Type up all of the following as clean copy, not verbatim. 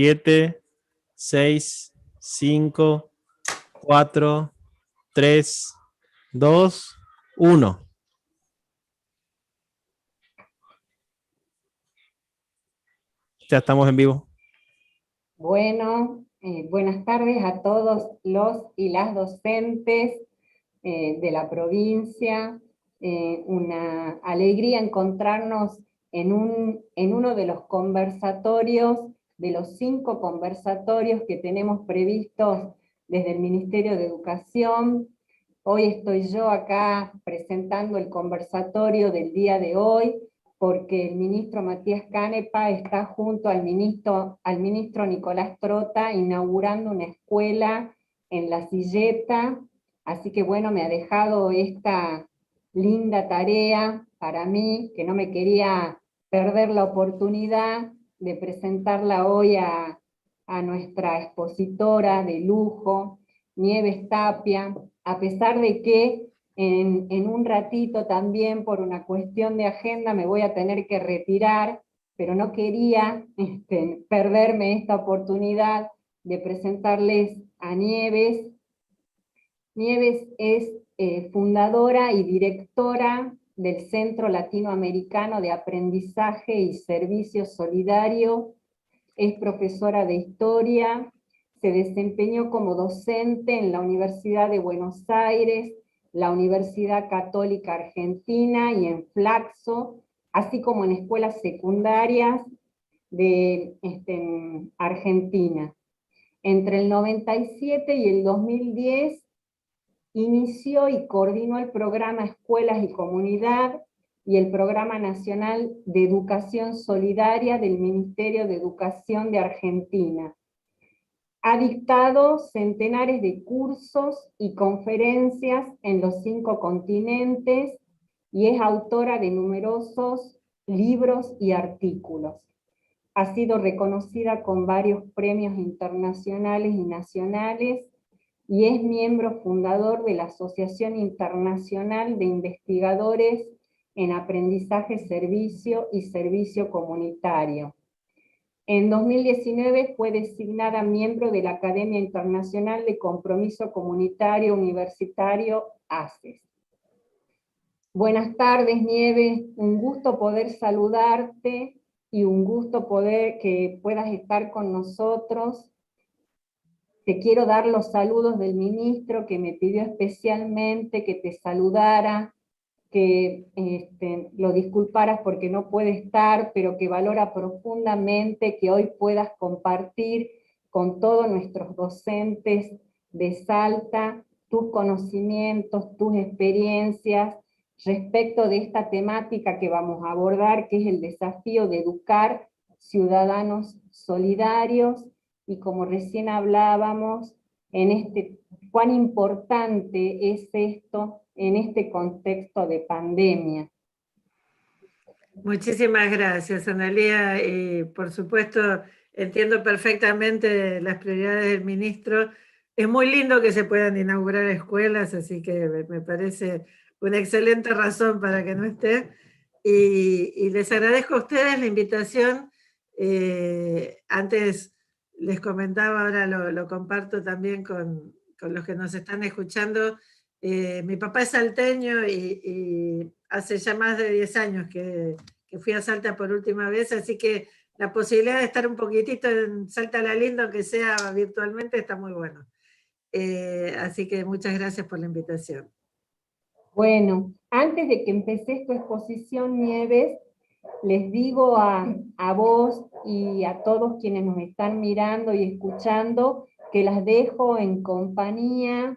7, 6, 5, 4, 3, 2, 1. Ya estamos en vivo. Bueno, buenas tardes a todos los y las docentes de la provincia. Una alegría encontrarnos en uno de los conversatorios, de los 5 conversatorios que tenemos previstos desde el Ministerio de Educación. Hoy estoy yo acá presentando el conversatorio del día de hoy, porque el ministro Matías Canepa está junto al ministro Nicolás Trota inaugurando una escuela en La Silleta, así que bueno, me ha dejado esta linda tarea para mí, que no me quería perder la oportunidad de presentarla hoy a nuestra expositora de lujo, Nieves Tapia, a pesar de que en un ratito también, por una cuestión de agenda, me voy a tener que retirar, pero no quería perderme esta oportunidad de presentarles a Nieves. Nieves es fundadora y directora del Centro Latinoamericano de Aprendizaje y Servicio Solidario, es profesora de historia, se desempeñó como docente en la Universidad de Buenos Aires, la Universidad Católica Argentina y en Flaxo, así como en escuelas secundarias de Argentina. Entre el 97 y el 2010 inició y coordinó el programa Escuelas y Comunidad y el Programa Nacional de Educación Solidaria del Ministerio de Educación de Argentina. Ha dictado centenares de cursos y conferencias en los 5 continentes y es autora de numerosos libros y artículos. Ha sido reconocida con varios premios internacionales y nacionales y es miembro fundador de la Asociación Internacional de Investigadores en Aprendizaje, Servicio y Servicio Comunitario. En 2019 fue designada miembro de la Academia Internacional de Compromiso Comunitario Universitario, ACES. Buenas tardes, Nieves, un gusto poder saludarte y un gusto que puedas estar con nosotros. Te quiero dar los saludos del ministro que me pidió especialmente que te saludara, que lo disculparas porque no puede estar, pero que valora profundamente que hoy puedas compartir con todos nuestros docentes de Salta tus conocimientos, tus experiencias respecto de esta temática que vamos a abordar, que es el desafío de educar ciudadanos solidarios, y como recién hablábamos, cuán importante es esto en este contexto de pandemia. Muchísimas gracias, Analía. Y por supuesto, entiendo perfectamente las prioridades del ministro. Es muy lindo que se puedan inaugurar escuelas, así que me parece una excelente razón para que no esté. Y les agradezco a ustedes la invitación. Antes les comentaba, ahora lo comparto también con los que nos están escuchando. Mi papá es salteño y hace ya más de 10 años que fui a Salta por última vez, así que la posibilidad de estar un poquitito en Salta la Linda, aunque sea virtualmente, está muy bueno. Así que muchas gracias por la invitación. Bueno, antes de que empeces tu exposición, Nieves, les digo a vos y a todos quienes nos están mirando y escuchando que las dejo en compañía,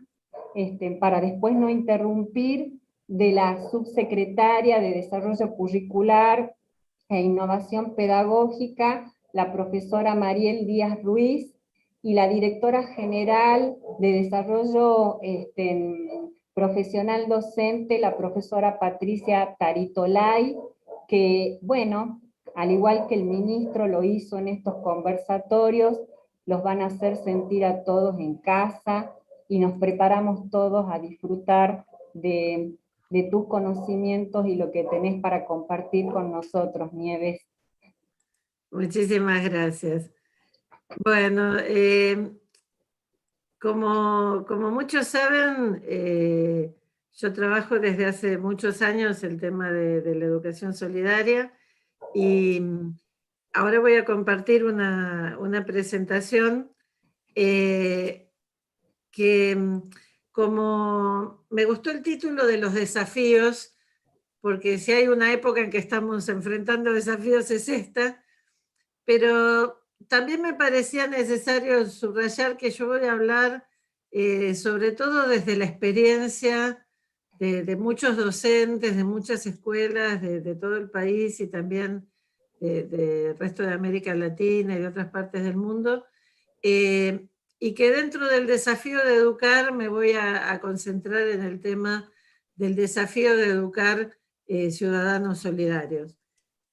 para después no interrumpir, de la subsecretaria de Desarrollo Curricular e Innovación Pedagógica, la profesora Mariel Díaz Ruiz, y la directora general de Desarrollo Profesional Docente, la profesora Patricia Taritolay, que, bueno, al igual que el ministro lo hizo en estos conversatorios, los van a hacer sentir a todos en casa, y nos preparamos todos a disfrutar de tus conocimientos y lo que tenés para compartir con nosotros, Nieves. Muchísimas gracias. Bueno, como muchos saben, yo trabajo desde hace muchos años el tema de la educación solidaria y ahora voy a compartir una presentación que como me gustó el título de los desafíos, porque si hay una época en que estamos enfrentando desafíos es esta, pero también me parecía necesario subrayar que yo voy a hablar sobre todo desde la experiencia de muchos docentes, de muchas escuelas de todo el país y también del resto de América Latina y de otras partes del mundo, eh, y que dentro del desafío de educar me voy a concentrar en el tema del desafío de educar ciudadanos solidarios.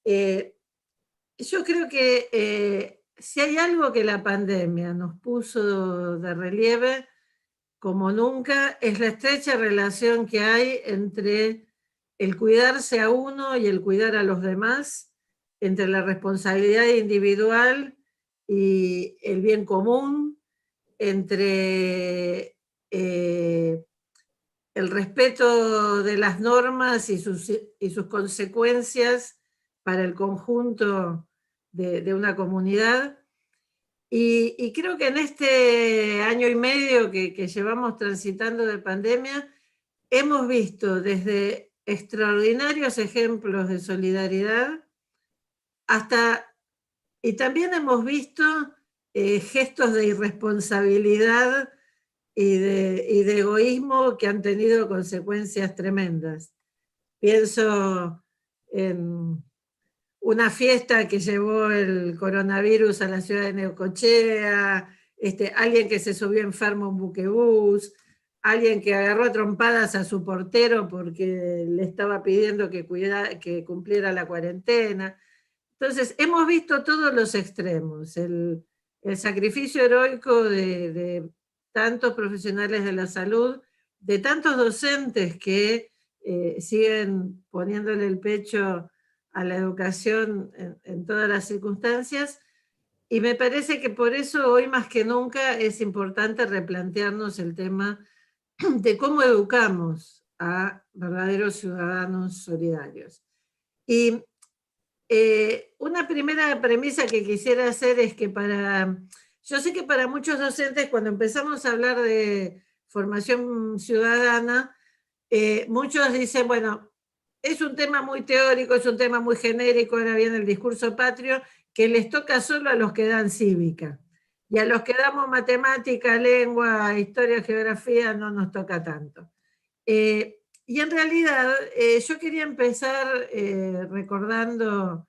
Yo creo que si hay algo que la pandemia nos puso de relieve, como nunca, es la estrecha relación que hay entre el cuidarse a uno y el cuidar a los demás, entre la responsabilidad individual y el bien común, entre el respeto de las normas y sus consecuencias para el conjunto de una comunidad. Y creo que en este año y medio que llevamos transitando de pandemia, hemos visto desde extraordinarios ejemplos de solidaridad hasta, y también hemos visto gestos de irresponsabilidad y de egoísmo que han tenido consecuencias tremendas. Pienso en una fiesta que llevó el coronavirus a la ciudad de Neocochea, alguien que se subió enfermo a un buquebús, alguien que agarró a trompadas a su portero porque le estaba pidiendo que cumpliera la cuarentena. Entonces, hemos visto todos los extremos, el sacrificio heroico de tantos profesionales de la salud, de tantos docentes que siguen poniéndole el pecho a la educación en todas las circunstancias, y me parece que por eso hoy más que nunca es importante replantearnos el tema de cómo educamos a verdaderos ciudadanos solidarios. Y una primera premisa que quisiera hacer es que yo sé que para muchos docentes cuando empezamos a hablar de formación ciudadana, muchos dicen, bueno, es un tema muy teórico, es un tema muy genérico, ahora viene el discurso patrio, que les toca solo a los que dan cívica. Y a los que damos matemática, lengua, historia, geografía, no nos toca tanto. Y en realidad, yo quería empezar recordando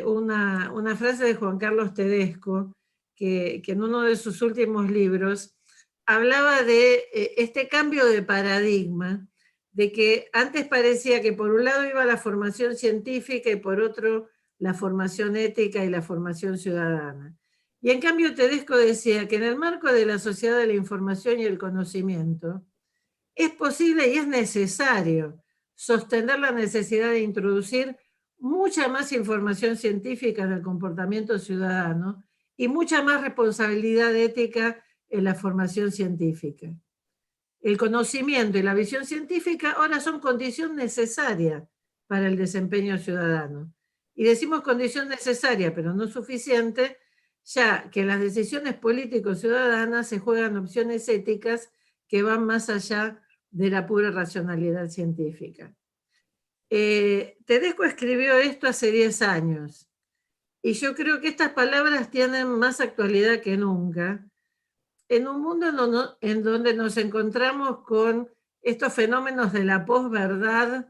una frase de Juan Carlos Tedesco, que en uno de sus últimos libros hablaba de este cambio de paradigma, de que antes parecía que por un lado iba la formación científica y por otro la formación ética y la formación ciudadana. Y en cambio Tedesco decía que en el marco de la sociedad de la información y el conocimiento, es posible y es necesario sostener la necesidad de introducir mucha más información científica en el comportamiento ciudadano y mucha más responsabilidad ética en la formación científica. El conocimiento y la visión científica ahora son condición necesaria para el desempeño ciudadano. Y decimos condición necesaria, pero no suficiente, ya que las decisiones político-ciudadanas se juegan opciones éticas que van más allá de la pura racionalidad científica. Tedesco escribió esto hace 10 años y yo creo que estas palabras tienen más actualidad que nunca en un mundo en donde nos encontramos con estos fenómenos de la posverdad,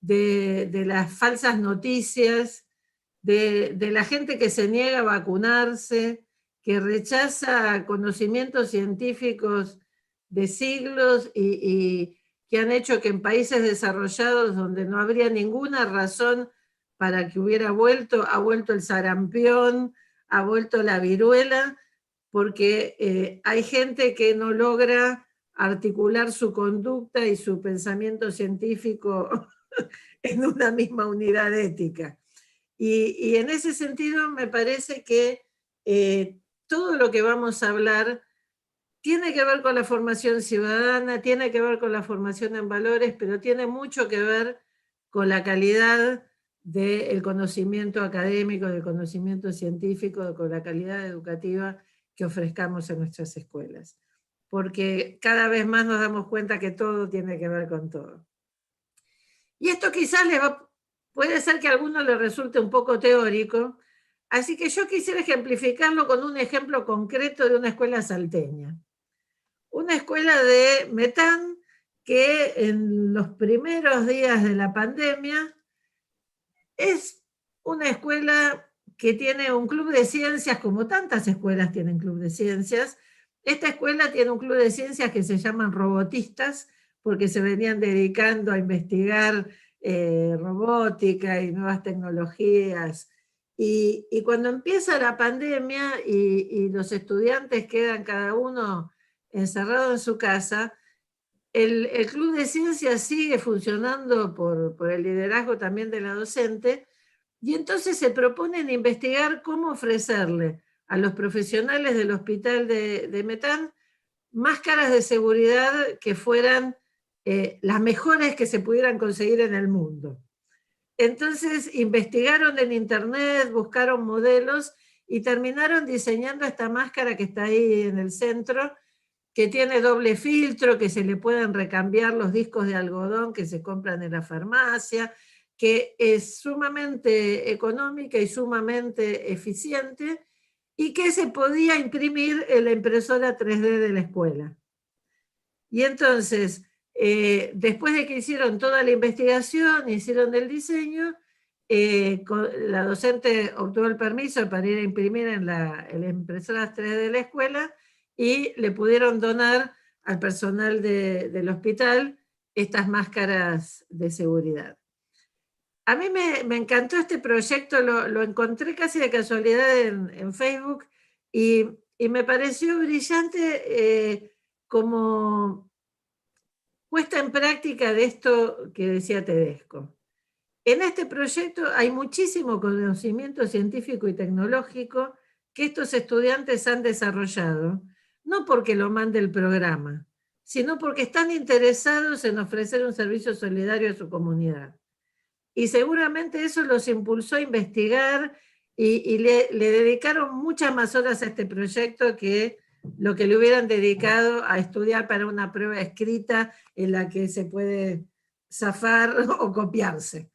de las falsas noticias, de la gente que se niega a vacunarse, que rechaza conocimientos científicos de siglos y que han hecho que en países desarrollados donde no habría ninguna razón para que ha vuelto el sarampión, ha vuelto la viruela, porque hay gente que no logra articular su conducta y su pensamiento científico en una misma unidad ética. Y en ese sentido me parece que todo lo que vamos a hablar tiene que ver con la formación ciudadana, tiene que ver con la formación en valores, pero tiene mucho que ver con la calidad del conocimiento académico, del conocimiento científico, con la calidad educativa que ofrezcamos en nuestras escuelas. Porque cada vez más nos damos cuenta que todo tiene que ver con todo. Y esto quizás puede ser que a alguno le resulte un poco teórico, así que yo quisiera ejemplificarlo con un ejemplo concreto de una escuela salteña. Una escuela de Metán que en los primeros días de la pandemia es una escuela que tiene un club de ciencias, como tantas escuelas tienen club de ciencias. Esta escuela tiene un club de ciencias que se llaman robotistas, porque se venían dedicando a investigar robótica y nuevas tecnologías. Y cuando empieza la pandemia y los estudiantes quedan cada uno encerrado en su casa, el club de ciencias sigue funcionando por el liderazgo también de la docente, y entonces se proponen investigar cómo ofrecerle a los profesionales del hospital de Metán máscaras de seguridad que fueran las mejores que se pudieran conseguir en el mundo. Entonces investigaron en internet, buscaron modelos y terminaron diseñando esta máscara que está ahí en el centro, que tiene doble filtro, que se le pueden recambiar los discos de algodón que se compran en la farmacia, que es sumamente económica y sumamente eficiente, y que se podía imprimir en la impresora 3D de la escuela. Y entonces, después de que hicieron toda la investigación, hicieron el diseño, la docente obtuvo el permiso para ir a imprimir en la impresora 3D de la escuela, y le pudieron donar al personal del hospital estas máscaras de seguridad. A mí me encantó este proyecto, lo encontré casi de casualidad en Facebook, y me pareció brillante como puesta en práctica de esto que decía Tedesco. En este proyecto hay muchísimo conocimiento científico y tecnológico que estos estudiantes han desarrollado, no porque lo mande el programa, sino porque están interesados en ofrecer un servicio solidario a su comunidad. Y seguramente eso los impulsó a investigar y le dedicaron muchas más horas a este proyecto que lo que le hubieran dedicado a estudiar para una prueba escrita en la que se puede zafar o copiarse.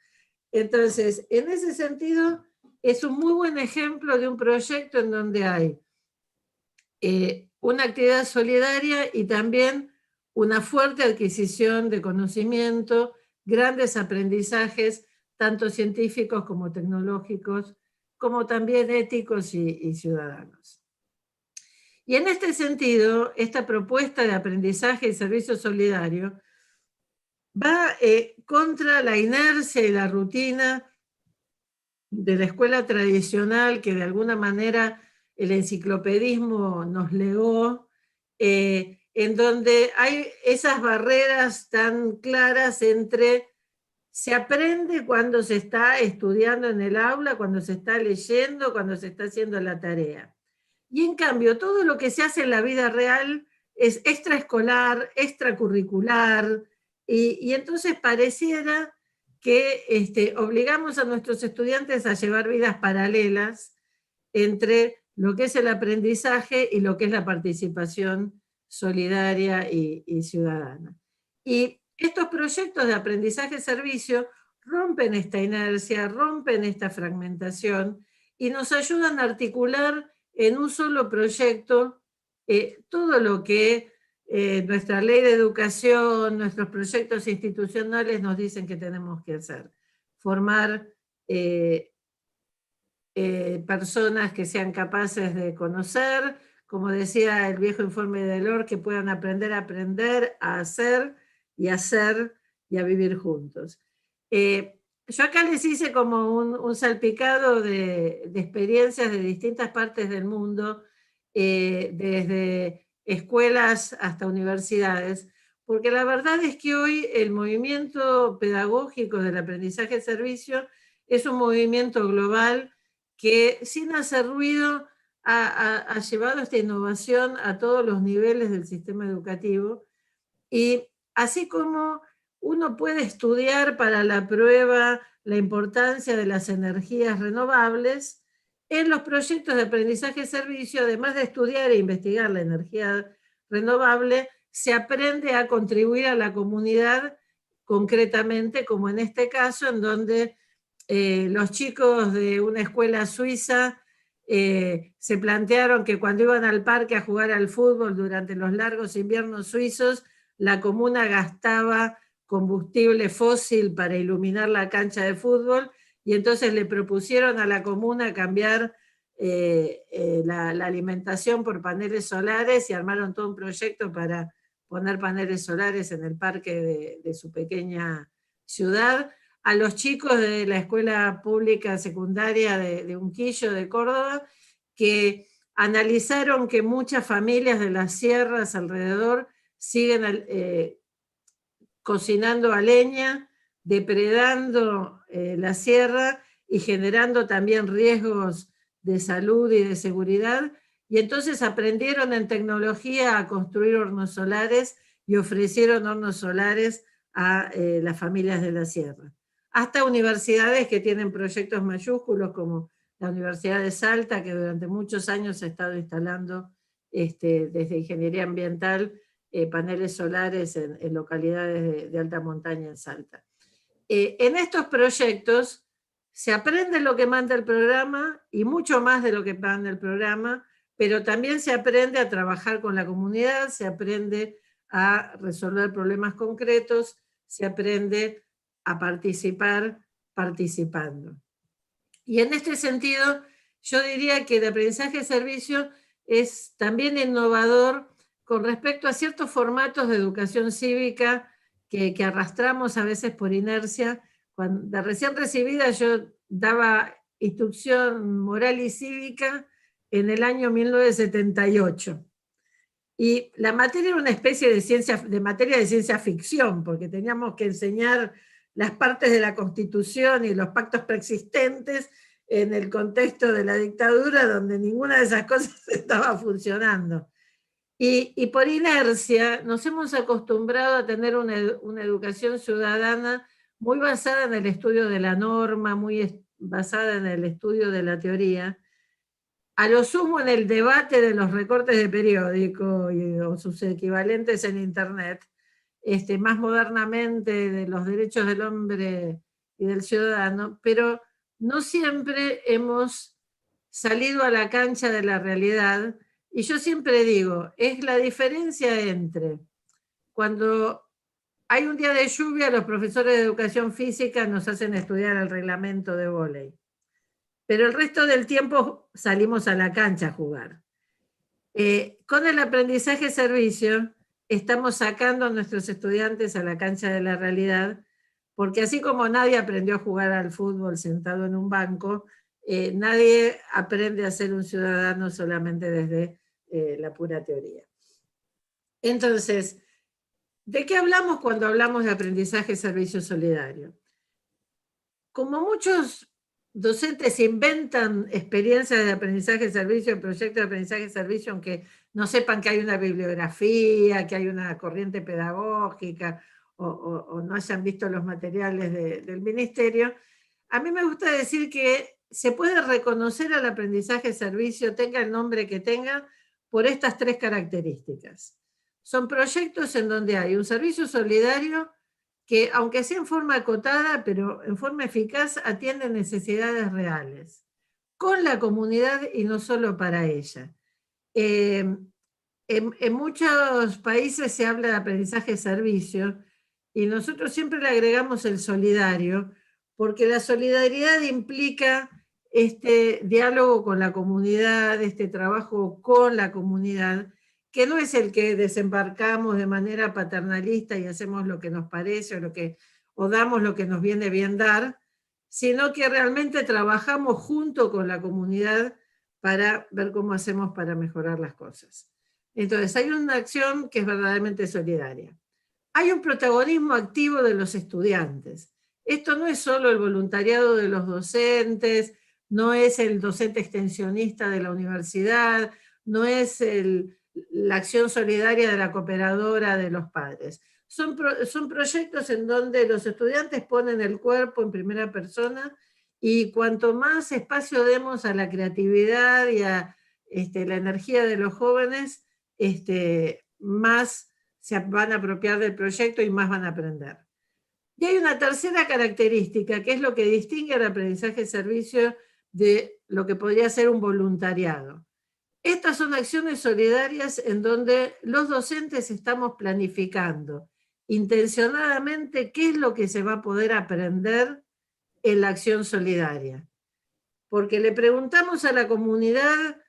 Entonces, en ese sentido, es un muy buen ejemplo de un proyecto en donde hay una actividad solidaria y también una fuerte adquisición de conocimiento, grandes aprendizajes, tanto científicos como tecnológicos, como también éticos y ciudadanos. Y en este sentido, esta propuesta de aprendizaje y servicio solidario va contra la inercia y la rutina de la escuela tradicional que de alguna manera el enciclopedismo nos legó, en donde hay esas barreras tan claras entre se aprende cuando se está estudiando en el aula, cuando se está leyendo, cuando se está haciendo la tarea. Y en cambio, todo lo que se hace en la vida real es extraescolar, extracurricular, y entonces pareciera que obligamos a nuestros estudiantes a llevar vidas paralelas entre lo que es el aprendizaje y lo que es la participación solidaria y ciudadana. Y estos proyectos de aprendizaje-servicio rompen esta inercia, rompen esta fragmentación y nos ayudan a articular en un solo proyecto todo lo que nuestra ley de educación, nuestros proyectos institucionales nos dicen que tenemos que hacer. Formar personas que sean capaces de conocer, como decía el viejo informe de Delors, que puedan aprender, a hacer y a vivir juntos. Yo acá les hice como un salpicado de experiencias de distintas partes del mundo, desde escuelas hasta universidades, porque la verdad es que hoy el movimiento pedagógico del aprendizaje-servicio es un movimiento global que sin hacer ruido ha llevado esta innovación a todos los niveles del sistema educativo, y así como uno puede estudiar para la prueba la importancia de las energías renovables, en los proyectos de aprendizaje-servicio, además de estudiar e investigar la energía renovable, se aprende a contribuir a la comunidad concretamente, como en este caso, en donde los chicos de una escuela suiza se plantearon que cuando iban al parque a jugar al fútbol durante los largos inviernos suizos, la comuna gastaba combustible fósil para iluminar la cancha de fútbol, y entonces le propusieron a la comuna cambiar la alimentación por paneles solares, y armaron todo un proyecto para poner paneles solares en el parque de su pequeña ciudad. A los chicos de la escuela pública secundaria de Unquillo, de Córdoba, que analizaron que muchas familias de las sierras alrededor siguen cocinando a leña, depredando la sierra y generando también riesgos de salud y de seguridad, y entonces aprendieron en tecnología a construir hornos solares y ofrecieron hornos solares a las familias de la sierra. Hasta universidades que tienen proyectos mayúsculos, como la Universidad de Salta, que durante muchos años ha estado instalando desde ingeniería ambiental paneles solares en localidades de alta montaña en Salta. En estos proyectos se aprende lo que manda el programa y mucho más de lo que manda el programa, pero también se aprende a trabajar con la comunidad, se aprende a resolver problemas concretos, se aprende a participar participando. Y en este sentido, yo diría que el aprendizaje de servicio es también innovador con respecto a ciertos formatos de educación cívica que arrastramos a veces por inercia. Cuando recién recibida yo daba instrucción moral y cívica en el año 1978. Y la materia era una especie de materia de ciencia ficción, porque teníamos que enseñar las partes de la Constitución y los pactos preexistentes en el contexto de la dictadura, donde ninguna de esas cosas estaba funcionando. Y por inercia nos hemos acostumbrado a tener una educación ciudadana muy basada en el estudio de la norma, muy basada en el estudio de la teoría, a lo sumo en el debate de los recortes de periódico o sus equivalentes en Internet, más modernamente de los derechos del hombre y del ciudadano, pero no siempre hemos salido a la cancha de la realidad. Y yo siempre digo, es la diferencia entre cuando hay un día de lluvia, los profesores de educación física nos hacen estudiar el reglamento de vóley, pero el resto del tiempo salimos a la cancha a jugar. Con el aprendizaje servicio estamos sacando a nuestros estudiantes a la cancha de la realidad, porque así como nadie aprendió a jugar al fútbol sentado en un banco, nadie aprende a ser un ciudadano solamente desde la pura teoría. Entonces, ¿de qué hablamos cuando hablamos de aprendizaje servicio solidario? Como muchos docentes inventan experiencias de aprendizaje servicio, proyectos de aprendizaje servicio, aunque no sepan que hay una bibliografía, que hay una corriente pedagógica, o no hayan visto los materiales del ministerio, a mí me gusta decir que se puede reconocer al aprendizaje servicio, tenga el nombre que tenga, por estas tres características. Son proyectos en donde hay un servicio solidario que, aunque sea en forma acotada, pero en forma eficaz, atiende necesidades reales, con la comunidad y no solo para ella. En muchos países se habla de aprendizaje servicio, y nosotros siempre le agregamos el solidario, porque la solidaridad implica este diálogo con la comunidad, este trabajo con la comunidad, que no es el que desembarcamos de manera paternalista y hacemos lo que nos parece o damos lo que nos viene bien dar, sino que realmente trabajamos junto con la comunidad para ver cómo hacemos para mejorar las cosas. Entonces, hay una acción que es verdaderamente solidaria. Hay un protagonismo activo de los estudiantes. Esto no es solo el voluntariado de los docentes no es el docente extensionista de la universidad, no es la acción solidaria de la cooperadora de los padres. Son proyectos en donde los estudiantes ponen el cuerpo en primera persona, y cuanto más espacio demos a la creatividad y a la energía de los jóvenes, más se van a apropiar del proyecto y más van a aprender. Y hay una tercera característica, que es lo que distingue al aprendizaje servicio de lo que podría ser un voluntariado. Estas son acciones solidarias en donde los docentes estamos planificando intencionadamente qué es lo que se va a poder aprender en la acción solidaria. Porque le preguntamos a la comunidad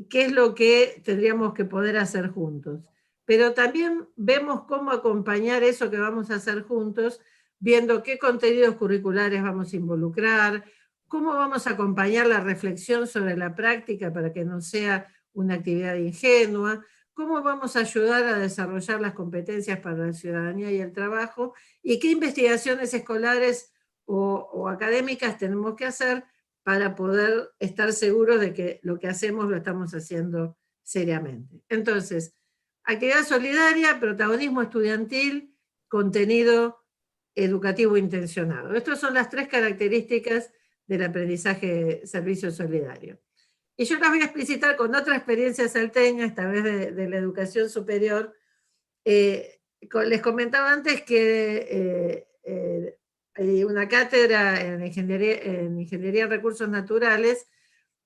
qué es lo que tendríamos que poder hacer juntos. Pero también vemos cómo acompañar eso que vamos a hacer juntos, viendo qué contenidos curriculares vamos a involucrar, cómo vamos a acompañar la reflexión sobre la práctica para que no sea una actividad ingenua, cómo vamos a ayudar a desarrollar las competencias para la ciudadanía y el trabajo, y qué investigaciones escolares o académicas tenemos que hacer para poder estar seguros de que lo que hacemos lo estamos haciendo seriamente. Entonces, actividad solidaria, protagonismo estudiantil, contenido educativo intencionado. Estas son las tres características del aprendizaje servicio solidario. Y yo las voy a explicitar con otra experiencia salteña, esta vez de la educación superior. Les comentaba antes que hay una cátedra en Ingeniería en Recursos Naturales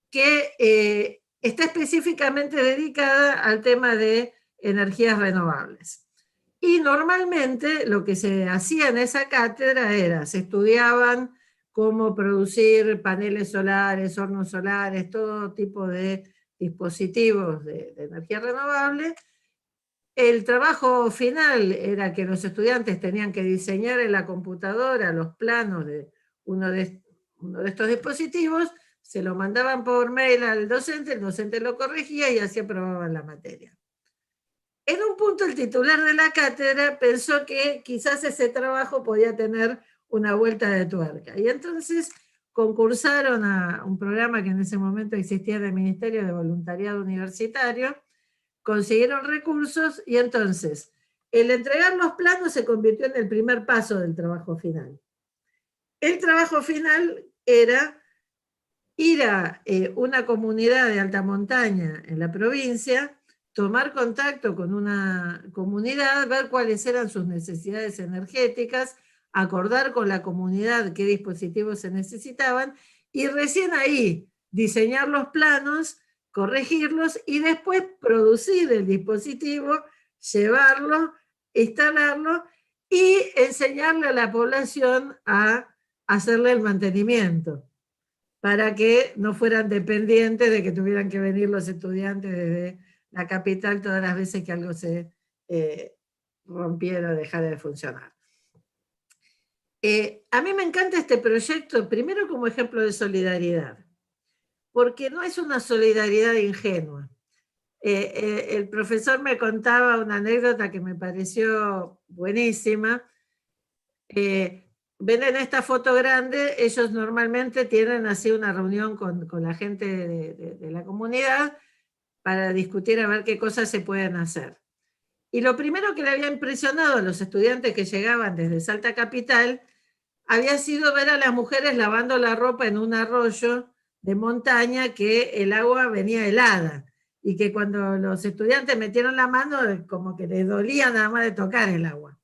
que está específicamente dedicada al tema de energías renovables. Y normalmente lo que se hacía en esa cátedra era, se estudiaban cómo producir paneles solares, hornos solares, todo tipo de dispositivos de energía renovable. El trabajo final era que los estudiantes tenían que diseñar en la computadora los planos de uno de estos dispositivos, se lo mandaban por mail al docente, el docente lo corregía y así aprobaban la materia. En un punto el titular de la cátedra pensó que quizás ese trabajo podía tener una vuelta de tuerca. Y entonces concursaron a un programa que en ese momento existía en el Ministerio de Voluntariado Universitario, consiguieron recursos y entonces el entregar los planos se convirtió en el primer paso del trabajo final. El trabajo final era ir a una comunidad de alta montaña en la provincia, tomar contacto con una comunidad, ver cuáles eran sus necesidades energéticas, acordar con la comunidad qué dispositivos se necesitaban y recién ahí diseñar los planos, corregirlos y después producir el dispositivo, llevarlo, instalarlo y enseñarle a la población a hacerle el mantenimiento, para que no fueran dependientes de que tuvieran que venir los estudiantes desde la capital todas las veces que algo se rompiera o dejara de funcionar. A mí me encanta este proyecto, primero como ejemplo de solidaridad, porque no es una solidaridad ingenua. El profesor me contaba una anécdota que me pareció buenísima. Ven en esta foto grande, ellos normalmente tienen así una reunión con la gente de la comunidad para discutir a ver qué cosas se pueden hacer. Y lo primero que le había impresionado a los estudiantes que llegaban desde Salta Capital había sido ver a las mujeres lavando la ropa en un arroyo de montaña que el agua venía helada y que cuando los estudiantes metieron la mano como que les dolía nada más de tocar el agua.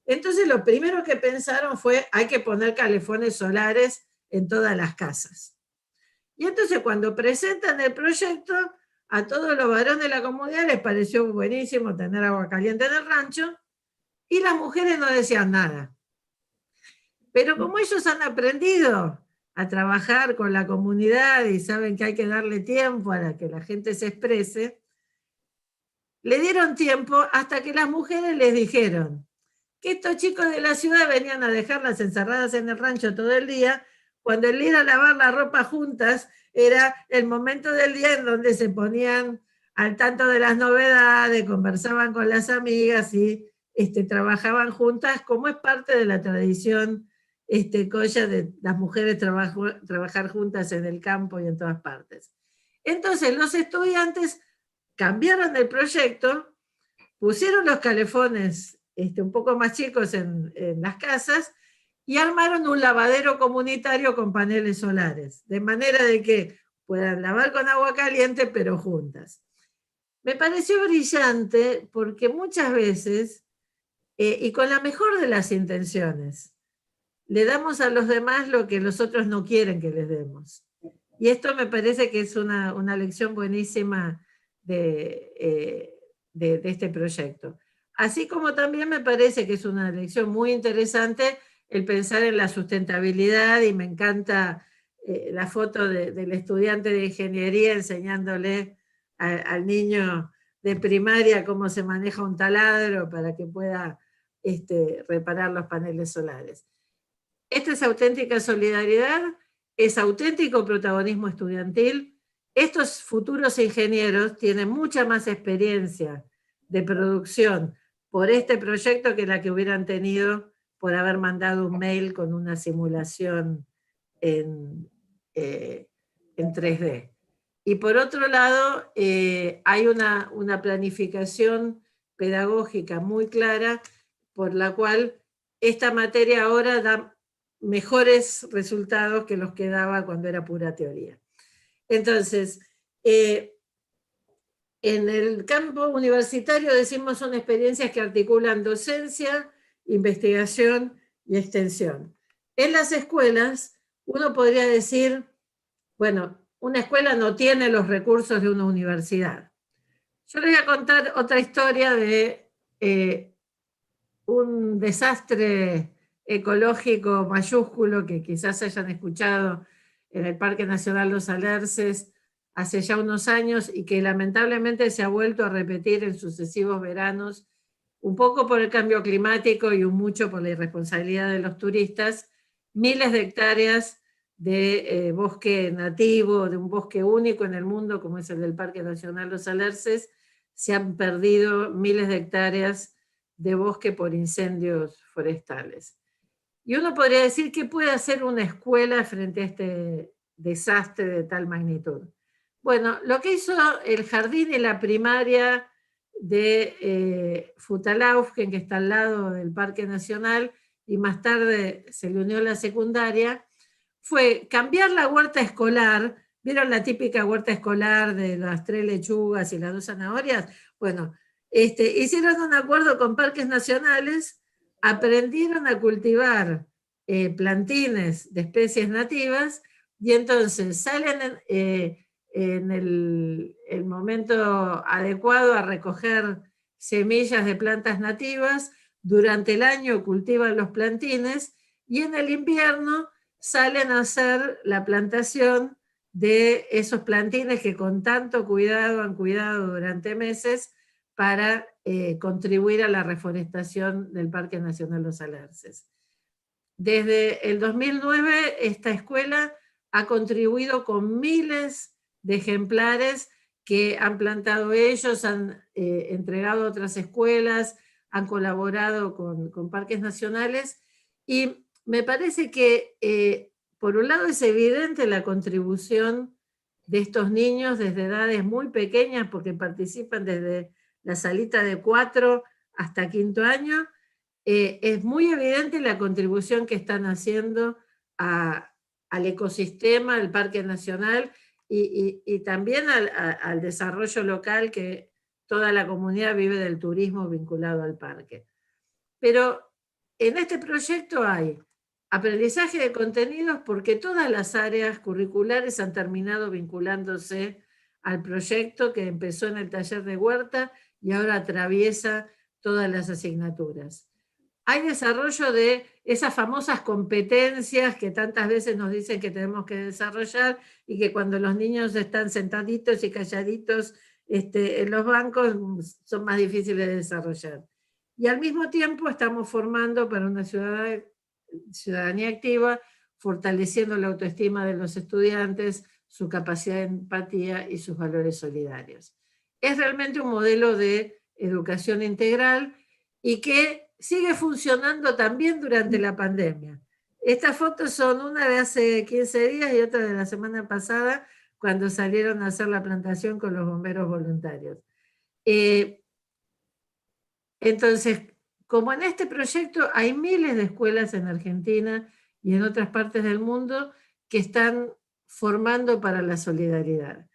Entonces lo primero que pensaron fue hay que poner calefones solares en todas las casas. Y entonces cuando presentan el proyecto, a todos los varones de la comunidad les pareció buenísimo tener agua caliente en el rancho y las mujeres no decían nada. Pero como ellos han aprendido a trabajar con la comunidad y saben que hay que darle tiempo a que la gente se exprese, le dieron tiempo hasta que las mujeres les dijeron que estos chicos de la ciudad venían a dejarlas encerradas en el rancho todo el día, cuando el ir a lavar la ropa juntas era el momento del día en donde se ponían al tanto de las novedades, conversaban con las amigas y trabajaban juntas, como es parte de la tradición Colla de las mujeres trabajar juntas en el campo y en todas partes. Entonces los estudiantes cambiaron el proyecto, pusieron los calefones un poco más chicos en las casas y armaron un lavadero comunitario con paneles solares, de manera de que puedan lavar con agua caliente, pero juntas. Me pareció brillante porque muchas veces, y con la mejor de las intenciones, le damos a los demás lo que los otros no quieren que les demos. Y esto me parece que es una lección buenísima de este proyecto. Así como también me parece que es una lección muy interesante el pensar en la sustentabilidad, y me encanta la foto del estudiante de ingeniería enseñándole al niño de primaria cómo se maneja un taladro para que pueda reparar los paneles solares. Esta es auténtica solidaridad, es auténtico protagonismo estudiantil. Estos futuros ingenieros tienen mucha más experiencia de producción por este proyecto que la que hubieran tenido por haber mandado un mail con una simulación en 3D. Y por otro lado, hay una planificación pedagógica muy clara por la cual esta materia ahora da mejores resultados que los que daba cuando era pura teoría. Entonces, en el campo universitario decimos son experiencias que articulan docencia, investigación y extensión. En las escuelas, uno podría decir, bueno, una escuela no tiene los recursos de una universidad. Yo les voy a contar otra historia de un desastre ecológico mayúsculo que quizás hayan escuchado en el Parque Nacional Los Alerces hace ya unos años y que lamentablemente se ha vuelto a repetir en sucesivos veranos, un poco por el cambio climático y un mucho por la irresponsabilidad de los turistas. Miles de hectáreas de bosque nativo, de un bosque único en el mundo como es el del Parque Nacional Los Alerces, se han perdido miles de hectáreas de bosque por incendios forestales. Y uno podría decir, ¿qué puede hacer una escuela frente a este desastre de tal magnitud? Bueno, lo que hizo el jardín y la primaria de Futalaufken, que está al lado del Parque Nacional, y más tarde se le unió la secundaria, fue cambiar la huerta escolar. ¿Vieron la típica huerta escolar de las 3 lechugas y las 2 zanahorias? Bueno, hicieron un acuerdo con parques nacionales, aprendieron a cultivar plantines de especies nativas y entonces salen en el momento adecuado a recoger semillas de plantas nativas, durante el año cultivan los plantines y en el invierno salen a hacer la plantación de esos plantines que con tanto cuidado han cuidado durante meses para contribuir a la reforestación del Parque Nacional Los Alerces. Desde el 2009 esta escuela ha contribuido con miles de ejemplares que han plantado ellos, han entregado a otras escuelas, han colaborado con parques nacionales y me parece que por un lado es evidente la contribución de estos niños desde edades muy pequeñas porque participan desde la salita de 4 hasta 5º año, es muy evidente la contribución que están haciendo al ecosistema, al Parque Nacional y también al desarrollo local, que toda la comunidad vive del turismo vinculado al parque. Pero en este proyecto hay aprendizaje de contenidos porque todas las áreas curriculares han terminado vinculándose al proyecto que empezó en el taller de huerta y ahora atraviesa todas las asignaturas. Hay desarrollo de esas famosas competencias que tantas veces nos dicen que tenemos que desarrollar y que cuando los niños están sentaditos y calladitos en los bancos son más difíciles de desarrollar. Y al mismo tiempo estamos formando para una ciudadanía activa, fortaleciendo la autoestima de los estudiantes, su capacidad de empatía y sus valores solidarios. Es realmente un modelo de educación integral y que sigue funcionando también durante la pandemia. Estas fotos son una de hace 15 días y otra de la semana pasada, cuando salieron a hacer la plantación con los bomberos voluntarios. Entonces, como en este proyecto hay miles de escuelas en Argentina y en otras partes del mundo que están formando para la solidaridad.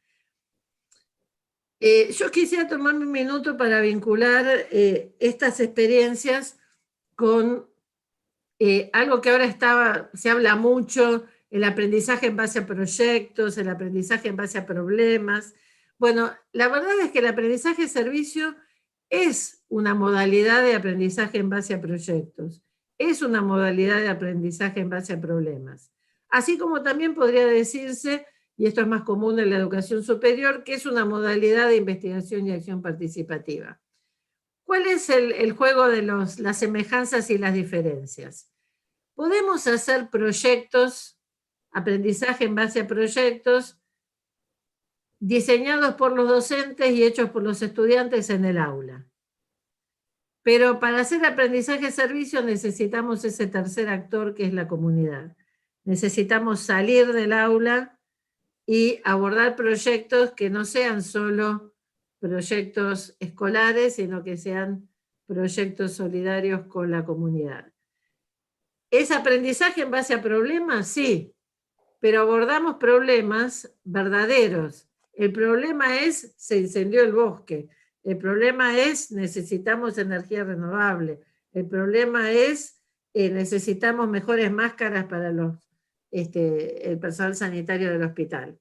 Yo quisiera tomarme un minuto para vincular estas experiencias con algo que ahora se habla mucho, el aprendizaje en base a proyectos, el aprendizaje en base a problemas. Bueno, la verdad es que el aprendizaje de servicio es una modalidad de aprendizaje en base a proyectos, es una modalidad de aprendizaje en base a problemas. Así como también podría decirse, y esto es más común en la educación superior, que es una modalidad de investigación y acción participativa. ¿Cuál es el juego de las semejanzas y las diferencias? Podemos hacer proyectos, aprendizaje en base a proyectos, diseñados por los docentes y hechos por los estudiantes en el aula. Pero para hacer aprendizaje de servicio necesitamos ese tercer actor que es la comunidad. Necesitamos salir del aula y abordar proyectos que no sean solo proyectos escolares, sino que sean proyectos solidarios con la comunidad. ¿Es aprendizaje en base a problemas? Sí, pero abordamos problemas verdaderos. El problema es, se incendió el bosque. El problema es, necesitamos energía renovable. El problema es, necesitamos mejores máscaras para el personal sanitario del hospital.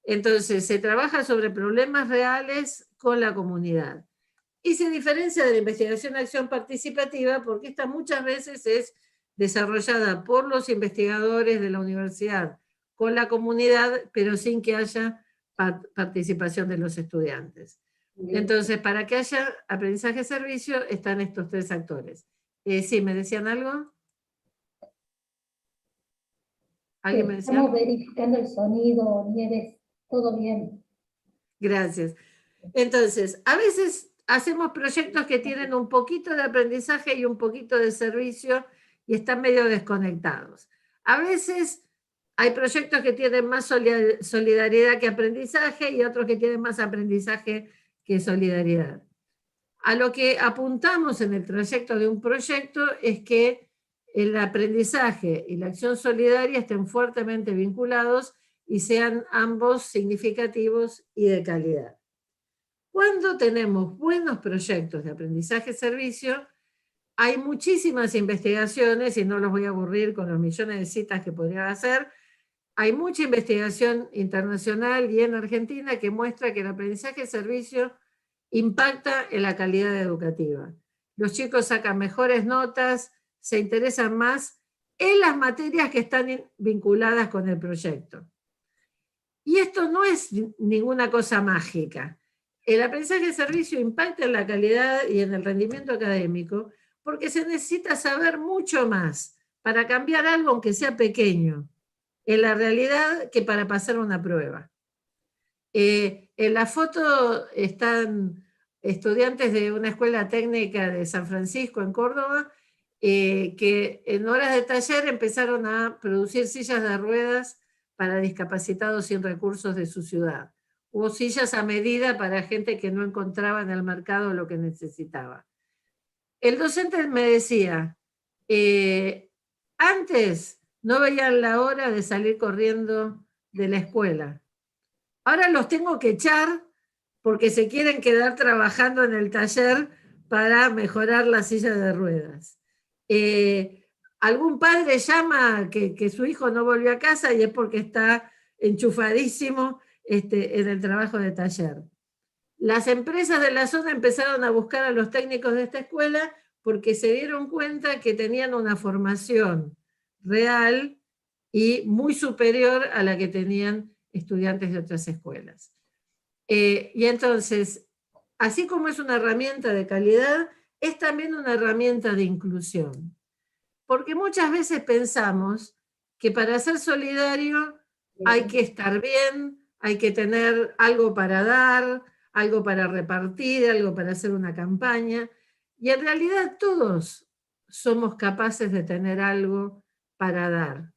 Entonces, se trabaja sobre problemas reales con la comunidad. Y se diferencia de la investigación de acción participativa porque esta muchas veces es desarrollada por los investigadores de la universidad con la comunidad, pero sin que haya participación de los estudiantes. Entonces, para que haya aprendizaje de servicio, están estos tres actores. ¿Sí, me decían algo? ¿Alguien me decía Estamos algo? verificando el sonido, Nieves, todo bien. Gracias. Entonces, a veces hacemos proyectos que tienen un poquito de aprendizaje y un poquito de servicio y están medio desconectados. A veces hay proyectos que tienen más solidaridad que aprendizaje y otros que tienen más aprendizaje que solidaridad. A lo que apuntamos en el trayecto de un proyecto es que el aprendizaje y la acción solidaria estén fuertemente vinculados y sean ambos significativos y de calidad. Cuando tenemos buenos proyectos de aprendizaje-servicio, hay muchísimas investigaciones, y no los voy a aburrir con los millones de citas que podría hacer, hay mucha investigación internacional y en Argentina que muestra que el aprendizaje-servicio impacta en la calidad educativa. Los chicos sacan mejores notas, se interesan más en las materias que están vinculadas con el proyecto. Y esto no es ninguna cosa mágica. El aprendizaje de servicio impacta en la calidad y en el rendimiento académico porque se necesita saber mucho más para cambiar algo, aunque sea pequeño, en la realidad que para pasar una prueba. En la foto están estudiantes de una escuela técnica de San Francisco, en Córdoba, que en horas de taller empezaron a producir sillas de ruedas para discapacitados sin recursos de su ciudad. Hubo sillas a medida para gente que no encontraba en el mercado lo que necesitaba. El docente me decía, antes no veían la hora de salir corriendo de la escuela. Ahora los tengo que echar porque se quieren quedar trabajando en el taller para mejorar la silla de ruedas. Algún padre llama que su hijo no volvió a casa y es porque está enchufadísimo en el trabajo de taller. Las empresas de la zona empezaron a buscar a los técnicos de esta escuela porque se dieron cuenta que tenían una formación real y muy superior a la que tenían estudiantes de otras escuelas. Y entonces, así como es una herramienta de calidad, es también una herramienta de inclusión. Porque muchas veces pensamos que para ser solidario hay que estar bien, hay que tener algo para dar, algo para repartir, algo para hacer una campaña. Y en realidad todos somos capaces de tener algo para dar.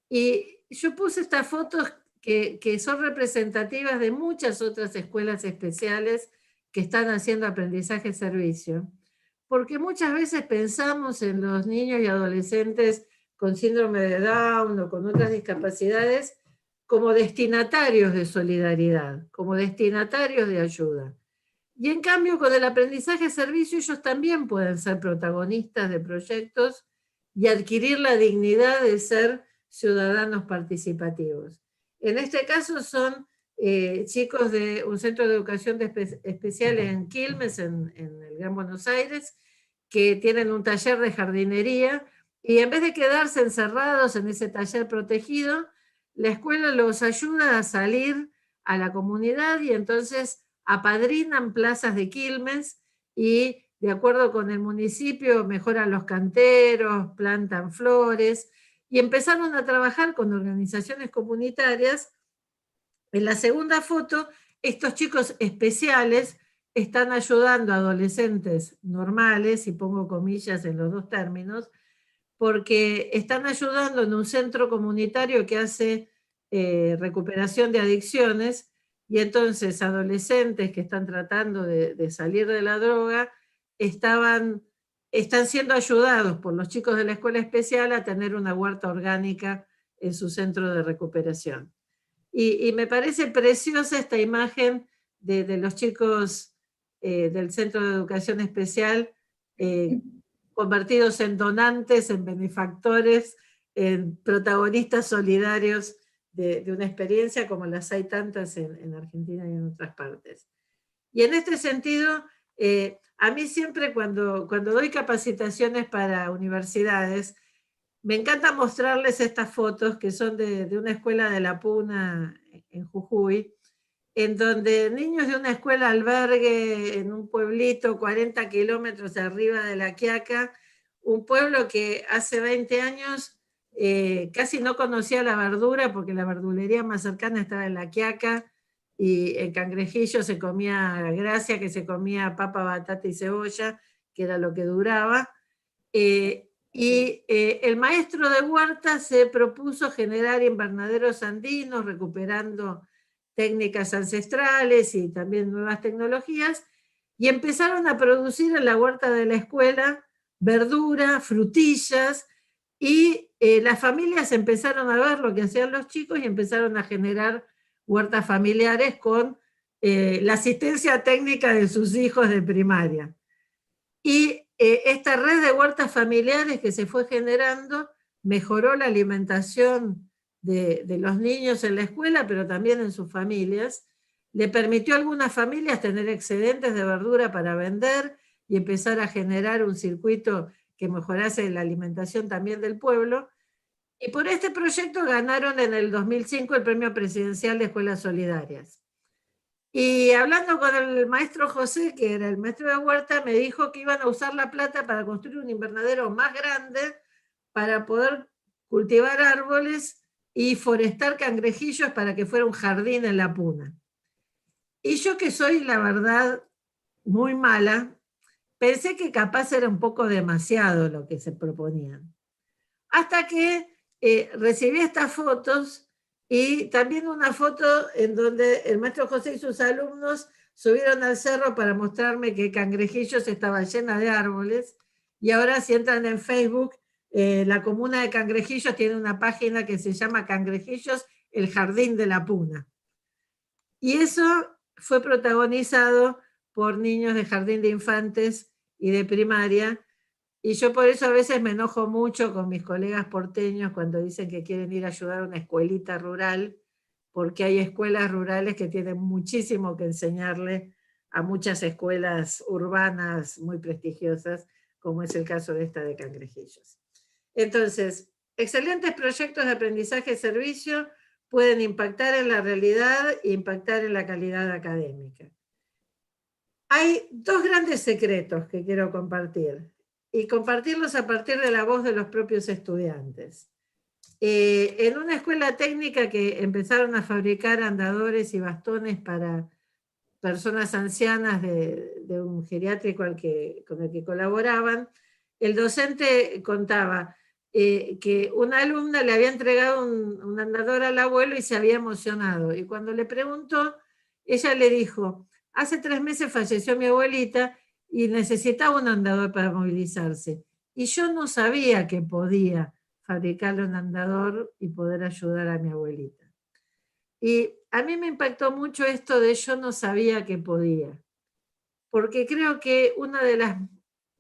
Y yo puse estas fotos que son representativas de muchas otras escuelas especiales que están haciendo aprendizaje-servicio, porque muchas veces pensamos en los niños y adolescentes con síndrome de Down o con otras discapacidades como destinatarios de solidaridad, como destinatarios de ayuda. Y en cambio, con el aprendizaje-servicio, ellos también pueden ser protagonistas de proyectos y adquirir la dignidad de ser ciudadanos participativos. En este caso son chicos de un centro de educación especial en Quilmes, en el Gran Buenos Aires, que tienen un taller de jardinería, y en vez de quedarse encerrados en ese taller protegido, la escuela los ayuda a salir a la comunidad y entonces apadrinan plazas de Quilmes y, de acuerdo con el municipio, mejoran los canteros, plantan flores y empezaron a trabajar con organizaciones comunitarias. En la segunda foto, estos chicos especiales están ayudando a adolescentes normales, y pongo comillas en los dos términos, porque están ayudando en un centro comunitario que hace recuperación de adicciones, y entonces adolescentes que están tratando de salir de la droga están siendo ayudados por los chicos de la escuela especial a tener una huerta orgánica en su centro de recuperación. Y me parece preciosa esta imagen de los chicos del Centro de Educación Especial convertidos en donantes, en benefactores, en protagonistas solidarios de una experiencia como las hay tantas en Argentina y en otras partes. Y en este sentido, a mí siempre cuando doy capacitaciones para universidades, me encanta mostrarles estas fotos que son de una escuela de La Puna en Jujuy, en donde niños de una escuela albergue en un pueblito 40 kilómetros arriba de La Quiaca, un pueblo que hace 20 años casi no conocía la verdura porque la verdulería más cercana estaba en La Quiaca, y en Cangrejillo se comía gracia, que se comía papa, batata y cebolla, que era lo que duraba. El maestro de huerta se propuso generar invernaderos andinos, recuperando técnicas ancestrales y también nuevas tecnologías, y empezaron a producir en la huerta de la escuela verdura, frutillas, y las familias empezaron a ver lo que hacían los chicos y empezaron a generar huertas familiares con la asistencia técnica de sus hijos de primaria. Y esta red de huertas familiares que se fue generando mejoró la alimentación de los niños en la escuela, pero también en sus familias. Le permitió a algunas familias tener excedentes de verdura para vender y empezar a generar un circuito que mejorase la alimentación también del pueblo. Y por este proyecto ganaron en el 2005 el Premio Presidencial de Escuelas Solidarias. Y hablando con el maestro José, que era el maestro de huerta, me dijo que iban a usar la plata para construir un invernadero más grande para poder cultivar árboles y forestar cangrejillos para que fuera un jardín en La Puna. Y yo, que soy, la verdad, muy mala, pensé que capaz era un poco demasiado lo que se proponían. Hasta que recibí estas fotos, y también una foto en donde el maestro José y sus alumnos subieron al cerro para mostrarme que Cangrejillos estaba llena de árboles. Y ahora, si entran en Facebook, la comuna de Cangrejillos tiene una página que se llama Cangrejillos, el Jardín de La Puna. Y eso fue protagonizado por niños de jardín de infantes y de primaria. Y yo por eso a veces me enojo mucho con mis colegas porteños cuando dicen que quieren ir a ayudar a una escuelita rural, porque hay escuelas rurales que tienen muchísimo que enseñarle a muchas escuelas urbanas muy prestigiosas, como es el caso de esta de Cangrejillos. Entonces, excelentes proyectos de aprendizaje y servicio pueden impactar en la realidad e impactar en la calidad académica. Hay dos grandes secretos que quiero compartir, y compartirlos a partir de la voz de los propios estudiantes. En una escuela técnica que empezaron a fabricar andadores y bastones para personas ancianas de un geriátrico con el que colaboraban, el docente contaba, que una alumna le había entregado un andador al abuelo y se había emocionado. Y cuando le preguntó, ella le dijo, hace 3 meses falleció mi abuelita y necesitaba un andador para movilizarse. Y yo no sabía que podía fabricarle un andador y poder ayudar a mi abuelita. Y a mí me impactó mucho esto de yo no sabía que podía, porque creo que una de las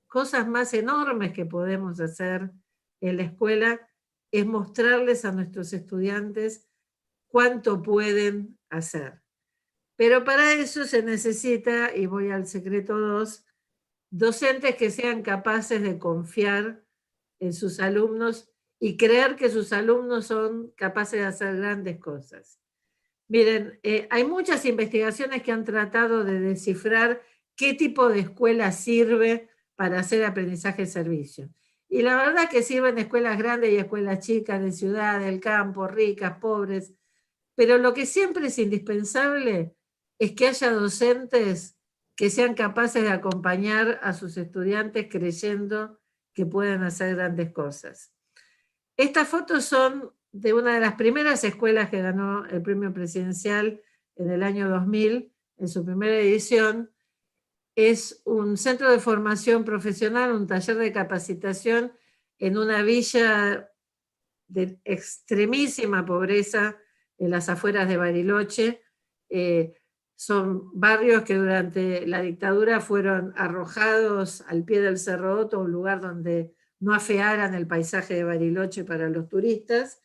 cosas más enormes que podemos hacer en la escuela es mostrarles a nuestros estudiantes cuánto pueden hacer. Pero para eso se necesita, y voy al secreto 2, docentes que sean capaces de confiar en sus alumnos y creer que sus alumnos son capaces de hacer grandes cosas. Miren, hay muchas investigaciones que han tratado de descifrar qué tipo de escuela sirve para hacer aprendizaje de servicio. Y la verdad que sirven escuelas grandes y escuelas chicas, de ciudad, del campo, ricas, pobres. Pero lo que siempre es indispensable es que haya docentes que sean capaces de acompañar a sus estudiantes creyendo que pueden hacer grandes cosas. Estas fotos son de una de las primeras escuelas que ganó el premio presidencial en el año 2000, en su primera edición. Es un centro de formación profesional, un taller de capacitación en una villa de extremísima pobreza en las afueras de Bariloche. Son barrios que durante la dictadura fueron arrojados al pie del Cerro Otto, un lugar donde no afearan el paisaje de Bariloche para los turistas,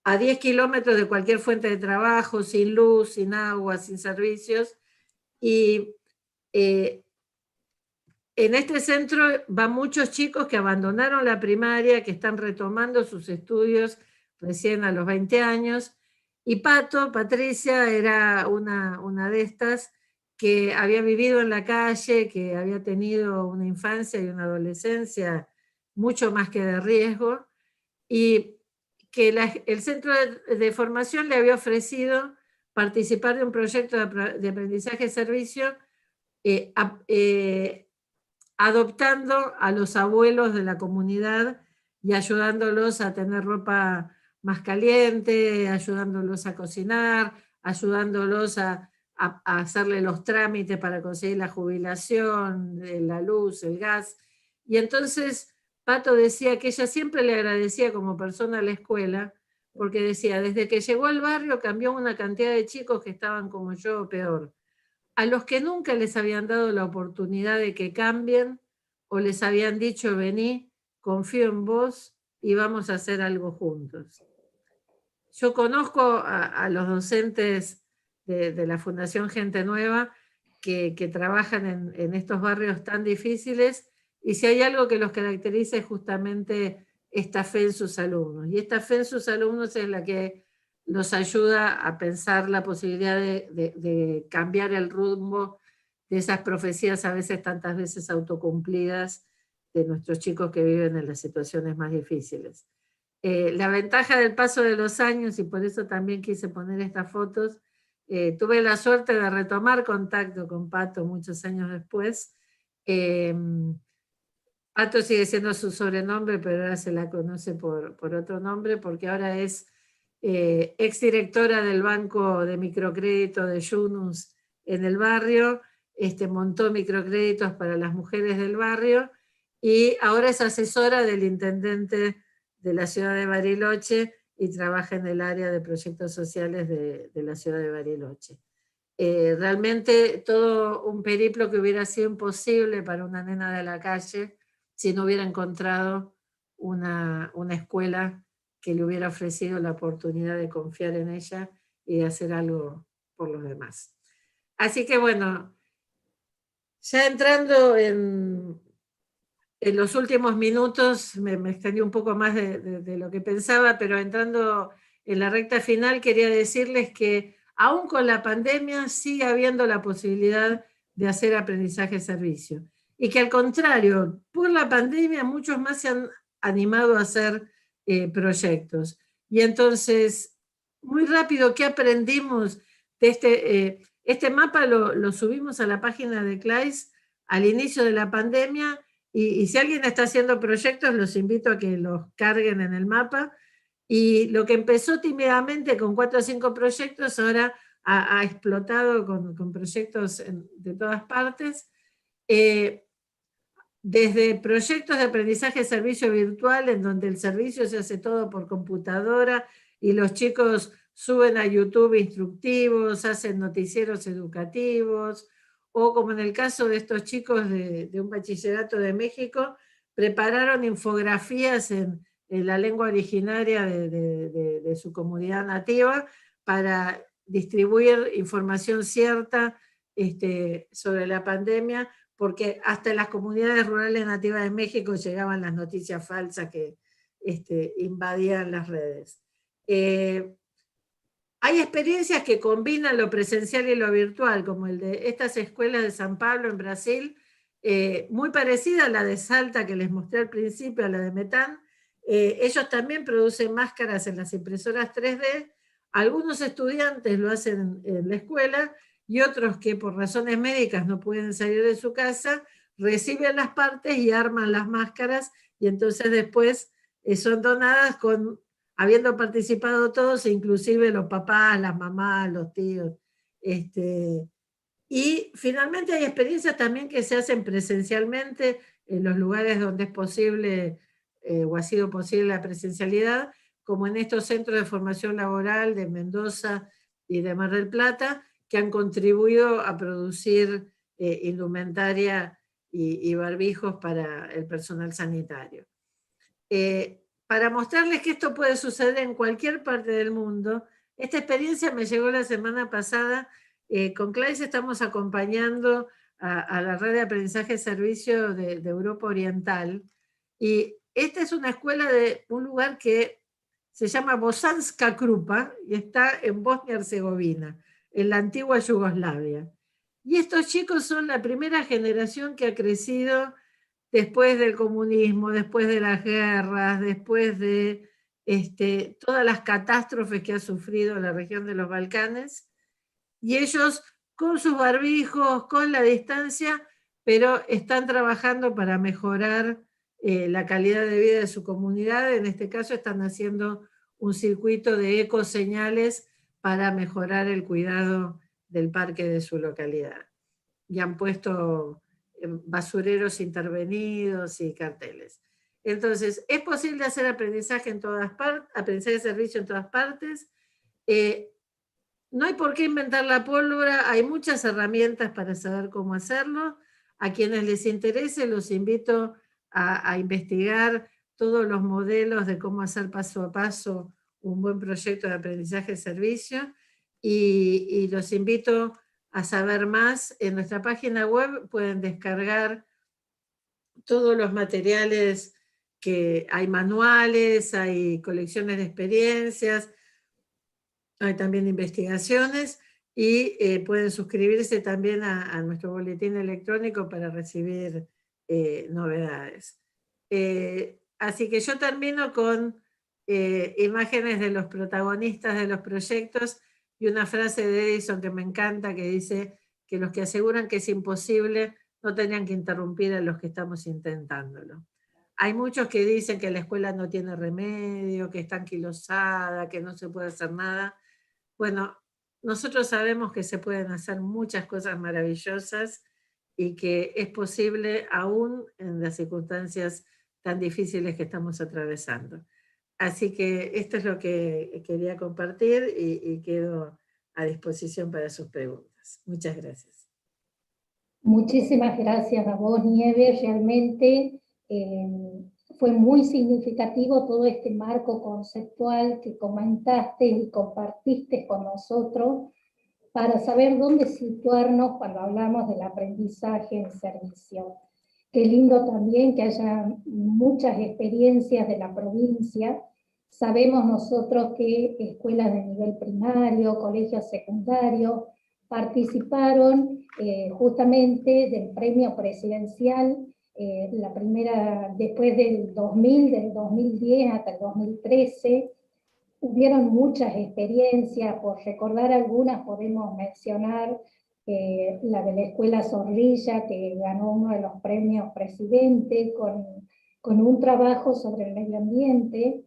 a 10 kilómetros de cualquier fuente de trabajo, sin luz, sin agua, sin servicios. Y en este centro van muchos chicos que abandonaron la primaria, que están retomando sus estudios recién a los 20 años. Y Patricia, era una de estas que había vivido en la calle, que había tenido una infancia y una adolescencia mucho más que de riesgo, y que el centro de formación le había ofrecido participar de un proyecto de aprendizaje de servicio, adoptando a los abuelos de la comunidad y ayudándolos a tener ropa más caliente, ayudándolos a cocinar, ayudándolos a hacerle los trámites para conseguir la jubilación, la luz, el gas. Y entonces Pato decía que ella siempre le agradecía como persona a la escuela, porque decía, desde que llegó al barrio cambió una cantidad de chicos que estaban como yo o peor. A los que nunca les habían dado la oportunidad de que cambien o les habían dicho, vení, confío en vos y vamos a hacer algo juntos. Yo conozco a los docentes de la Fundación Gente Nueva que trabajan en estos barrios tan difíciles, y si hay algo que los caracteriza es justamente esta fe en sus alumnos. Y esta fe en sus alumnos es la que los ayuda a pensar la posibilidad de cambiar el rumbo de esas profecías a veces, tantas veces autocumplidas, de nuestros chicos que viven en las situaciones más difíciles. La ventaja del paso de los años, y por eso también quise poner estas fotos, tuve la suerte de retomar contacto con Pato muchos años después. Pato sigue siendo su sobrenombre, pero ahora se la conoce por otro nombre, porque ahora es exdirectora del Banco de Microcrédito de Yunus en el barrio, montó microcréditos para las mujeres del barrio, y ahora es asesora del intendente de la ciudad de Bariloche y trabaja en el área de proyectos sociales de la ciudad de Bariloche. Realmente todo un periplo que hubiera sido imposible para una nena de la calle si no hubiera encontrado una escuela que le hubiera ofrecido la oportunidad de confiar en ella y de hacer algo por los demás. Así que bueno, ya entrando en los últimos minutos, me extendí un poco más de lo que pensaba, pero entrando en la recta final quería decirles que aún con la pandemia sigue habiendo la posibilidad de hacer aprendizaje de servicio. Y que al contrario, por la pandemia muchos más se han animado a hacer proyectos. Y entonces, muy rápido, ¿qué aprendimos de este mapa? Lo subimos a la página de CLAIS al inicio de la pandemia, y si alguien está haciendo proyectos, los invito a que los carguen en el mapa. Y lo que empezó tímidamente con 4 o 5 proyectos, ahora ha explotado con proyectos de todas partes. Desde proyectos de aprendizaje de servicio virtual, en donde el servicio se hace todo por computadora y los chicos suben a YouTube instructivos, hacen noticieros educativos, o como en el caso de estos chicos de un bachillerato de México, prepararon infografías en la lengua originaria de su comunidad nativa para distribuir información cierta sobre la pandemia, porque hasta en las comunidades rurales nativas de México llegaban las noticias falsas que invadían las redes. Hay experiencias que combinan lo presencial y lo virtual, como el de estas escuelas de San Pablo en Brasil, muy parecida a la de Salta que les mostré al principio, a la de Metán. Ellos también producen máscaras en las impresoras 3D. Algunos estudiantes lo hacen en la escuela, y otros que por razones médicas no pueden salir de su casa, reciben las partes y arman las máscaras, y entonces después son donadas habiendo participado todos, inclusive los papás, las mamás, los tíos. Y finalmente hay experiencias también que se hacen presencialmente en los lugares donde es posible o ha sido posible la presencialidad, como en estos centros de formación laboral de Mendoza y de Mar del Plata, que han contribuido a producir indumentaria y barbijos para el personal sanitario. Para mostrarles que esto puede suceder en cualquier parte del mundo, esta experiencia me llegó la semana pasada. Con Clarice estamos acompañando a la red de aprendizaje de servicio de Europa Oriental, y esta es una escuela de un lugar que se llama Bosanska Krupa y está en Bosnia y Herzegovina, en la antigua Yugoslavia. Y estos chicos son la primera generación que ha crecido después del comunismo, después de las guerras, después de todas las catástrofes que ha sufrido la región de los Balcanes, y ellos con sus barbijos, con la distancia, pero están trabajando para mejorar la calidad de vida de su comunidad. En este caso están haciendo un circuito de ecoseñales para mejorar el cuidado del parque de su localidad. Y han puesto basureros intervenidos y carteles. Entonces, es posible hacer aprendizaje en todas partes, aprendizaje de servicio en todas partes. No hay por qué inventar la pólvora, hay muchas herramientas para saber cómo hacerlo. A quienes les interese, los invito a investigar todos los modelos de cómo hacer paso a paso un buen proyecto de aprendizaje de servicio, y los invito a saber más. En nuestra página web pueden descargar todos los materiales, que hay manuales, hay colecciones de experiencias, hay también investigaciones, y pueden suscribirse también a nuestro boletín electrónico para recibir novedades. Así que yo termino con imágenes de los protagonistas de los proyectos y una frase de Edison que me encanta, que dice que los que aseguran que es imposible no tenían que interrumpir a los que estamos intentándolo. Hay muchos que dicen que la escuela no tiene remedio, que está anquilosada, que no se puede hacer nada. Bueno, nosotros sabemos que se pueden hacer muchas cosas maravillosas y que es posible aún en las circunstancias tan difíciles que estamos atravesando. Así que esto es lo que quería compartir, y quedo a disposición para sus preguntas. Muchas gracias. Muchísimas gracias a vos, Nieves. Realmente fue muy significativo todo este marco conceptual que comentaste y compartiste con nosotros para saber dónde situarnos cuando hablamos del aprendizaje en servicio. Qué lindo también que haya muchas experiencias de la provincia. Sabemos nosotros que escuelas de nivel primario, colegios secundarios, participaron justamente del premio presidencial, la primera, después del 2000, del 2010 hasta el 2013, hubieron muchas experiencias. Por recordar algunas podemos mencionar la de la Escuela Zorrilla, que ganó uno de los premios Presidente, con un trabajo sobre el medio ambiente.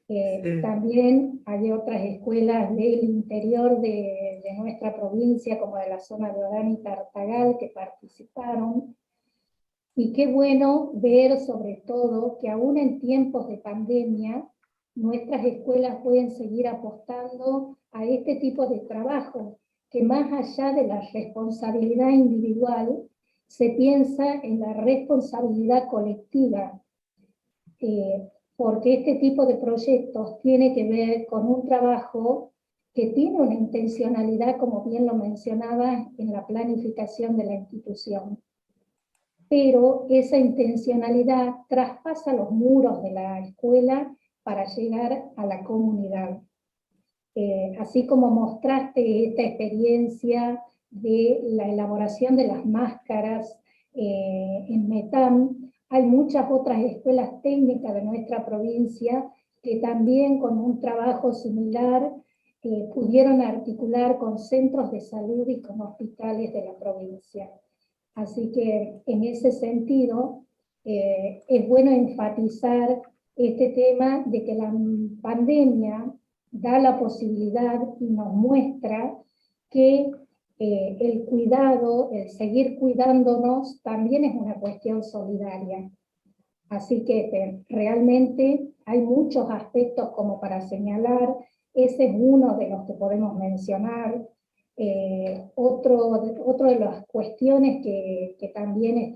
Sí. También hay otras escuelas del interior de nuestra provincia, como de la zona de Orán y Tartagal, que participaron. Y qué bueno ver sobre todo que aún en tiempos de pandemia, nuestras escuelas pueden seguir apostando a este tipo de trabajo, que más allá de la responsabilidad individual, se piensa en la responsabilidad colectiva, porque este tipo de proyectos tiene que ver con un trabajo que tiene una intencionalidad, como bien lo mencionaba, en la planificación de la institución. Pero esa intencionalidad traspasa los muros de la escuela para llegar a la comunidad. Así como mostraste esta experiencia de la elaboración de las máscaras en Metam, hay muchas otras escuelas técnicas de nuestra provincia que también con un trabajo similar pudieron articular con centros de salud y con hospitales de la provincia. Así que en ese sentido es bueno enfatizar este tema de que la pandemia da la posibilidad y nos muestra que el cuidado, el seguir cuidándonos, también es una cuestión solidaria. Así que realmente hay muchos aspectos como para señalar, ese es uno de los que podemos mencionar. Otro de las cuestiones que también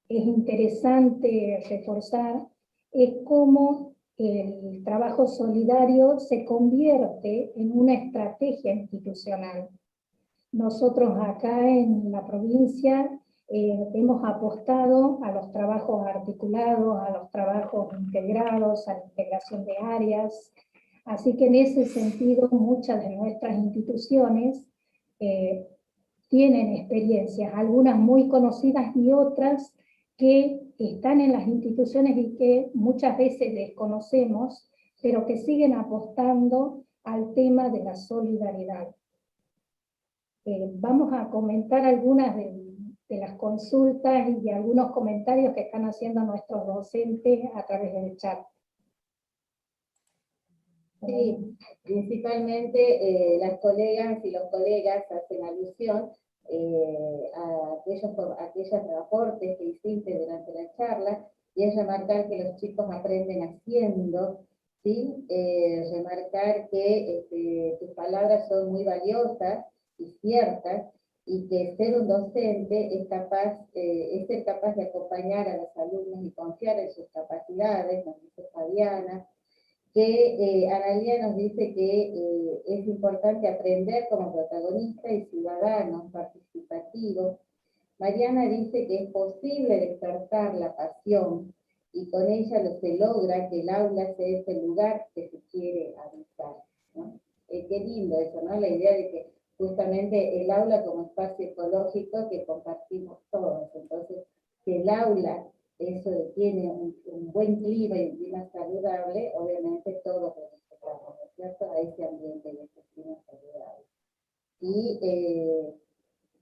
es interesante reforzar es cómo el trabajo solidario se convierte en una estrategia institucional. Nosotros acá en la provincia hemos apostado a los trabajos articulados, a los trabajos integrados, a la integración de áreas. Así que en ese sentido muchas de nuestras instituciones tienen experiencias, algunas muy conocidas y otras que están en las instituciones y que muchas veces desconocemos, pero que siguen apostando al tema de la solidaridad. Vamos a comentar algunas de las consultas y algunos comentarios que están haciendo nuestros docentes a través del chat. Sí, principalmente las colegas y los colegas hacen alusión a aquellos aportes que hiciste durante la charla, y es remarcar que los chicos aprenden haciendo, ¿sí? Remarcar que tus palabras son muy valiosas y ciertas, y que ser un docente es ser capaz de acompañar a los alumnos y confiar en sus capacidades, nos dice Fabiana. Que Analia nos dice que es importante aprender como protagonista y ciudadano participativo. Mariana dice que es posible despertar la pasión y con ella se logra que el aula sea ese lugar que se quiere habitar, ¿no? Qué lindo eso, ¿no? La idea de que justamente el aula como espacio ecológico que compartimos todos. Entonces, que el aula eso tiene un buen clima y un clima saludable, obviamente todos necesitamos, ¿no es cierto?, a ese ambiente y a ese clima saludable. Y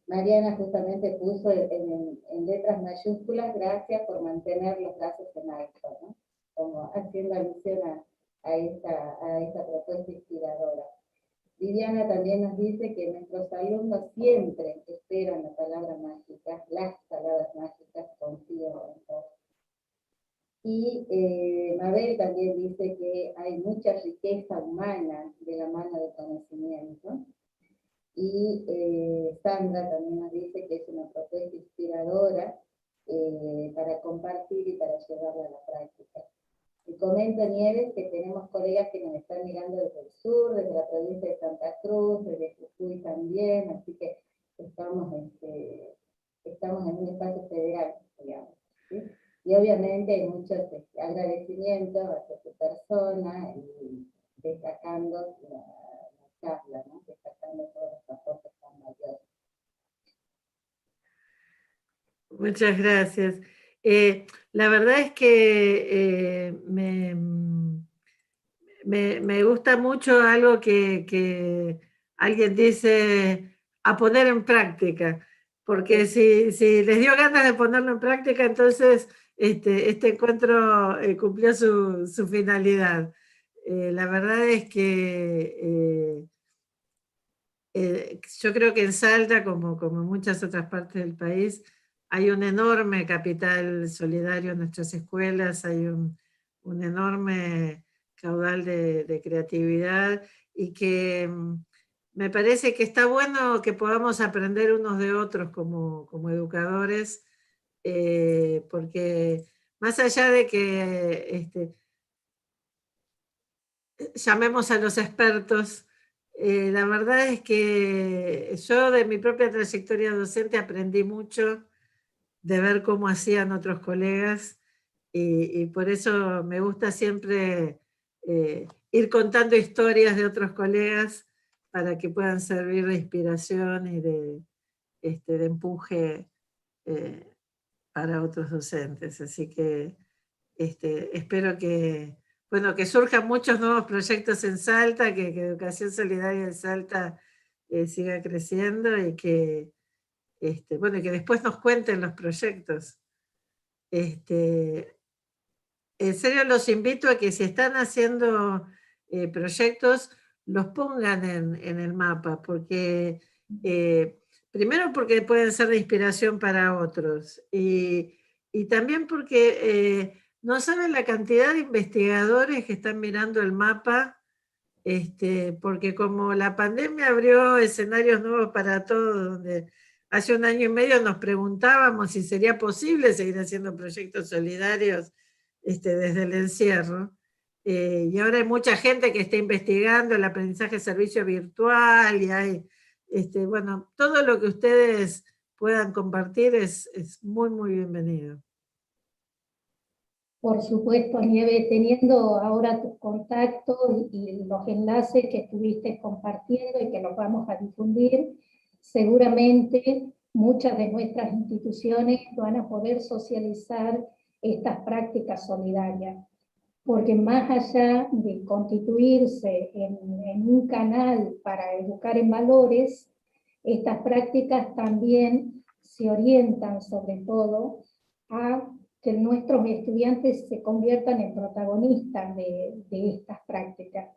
Mariana justamente puso en letras mayúsculas, gracias por mantener los brazos en alto, ¿no? Como haciendo alusión a esta propuesta inspiradora. Viviana también nos dice que nuestros alumnos siempre esperan la palabra mágica, las palabras mágicas, confío en vos. Y Mabel también dice que hay mucha riqueza humana de la mano de conocimiento. Y Sandra también nos dice que es una propuesta inspiradora para compartir y para llevarla a la práctica. Y comenta Nieves que tenemos colegas que nos están mirando desde el sur, desde la provincia de Santa Cruz, desde Jujuy también, así que estamos en un espacio federal, digamos, ¿sí? Y obviamente hay muchos agradecimientos hacia tu persona y destacando la charla, ¿no? Destacando todos los aportes tan valiosos. Muchas gracias. La verdad es que me gusta mucho algo que alguien dice, a poner en práctica, porque si les dio ganas de ponerlo en práctica, entonces este encuentro cumplió su finalidad. La verdad es que yo creo que en Salta, como en muchas otras partes del país, hay un enorme capital solidario en nuestras escuelas, hay un enorme caudal de creatividad, y que me parece que está bueno que podamos aprender unos de otros como educadores, porque más allá de que llamemos a los expertos, la verdad es que yo de mi propia trayectoria docente aprendí mucho de ver cómo hacían otros colegas, y por eso me gusta siempre ir contando historias de otros colegas para que puedan servir de inspiración y de empuje para otros docentes. Así que espero que surjan muchos nuevos proyectos en Salta, que Educación Solidaria en Salta siga creciendo, y que, que después nos cuenten los proyectos. En serio los invito a que, si están haciendo proyectos, los pongan en el mapa, porque primero porque pueden ser de inspiración para otros, y también porque no saben la cantidad de investigadores que están mirando el mapa, porque como la pandemia abrió escenarios nuevos para todos, donde hace 1 año y medio nos preguntábamos si sería posible seguir haciendo proyectos solidarios desde el encierro, y ahora hay mucha gente que está investigando el aprendizaje de servicio virtual, y hay, todo lo que ustedes puedan compartir es muy, muy bienvenido. Por supuesto, Nieves, teniendo ahora tus contactos y los enlaces que estuviste compartiendo y que los vamos a difundir, seguramente muchas de nuestras instituciones van a poder socializar estas prácticas solidarias, porque más allá de constituirse en un canal para educar en valores, estas prácticas también se orientan sobre todo a que nuestros estudiantes se conviertan en protagonistas de estas prácticas,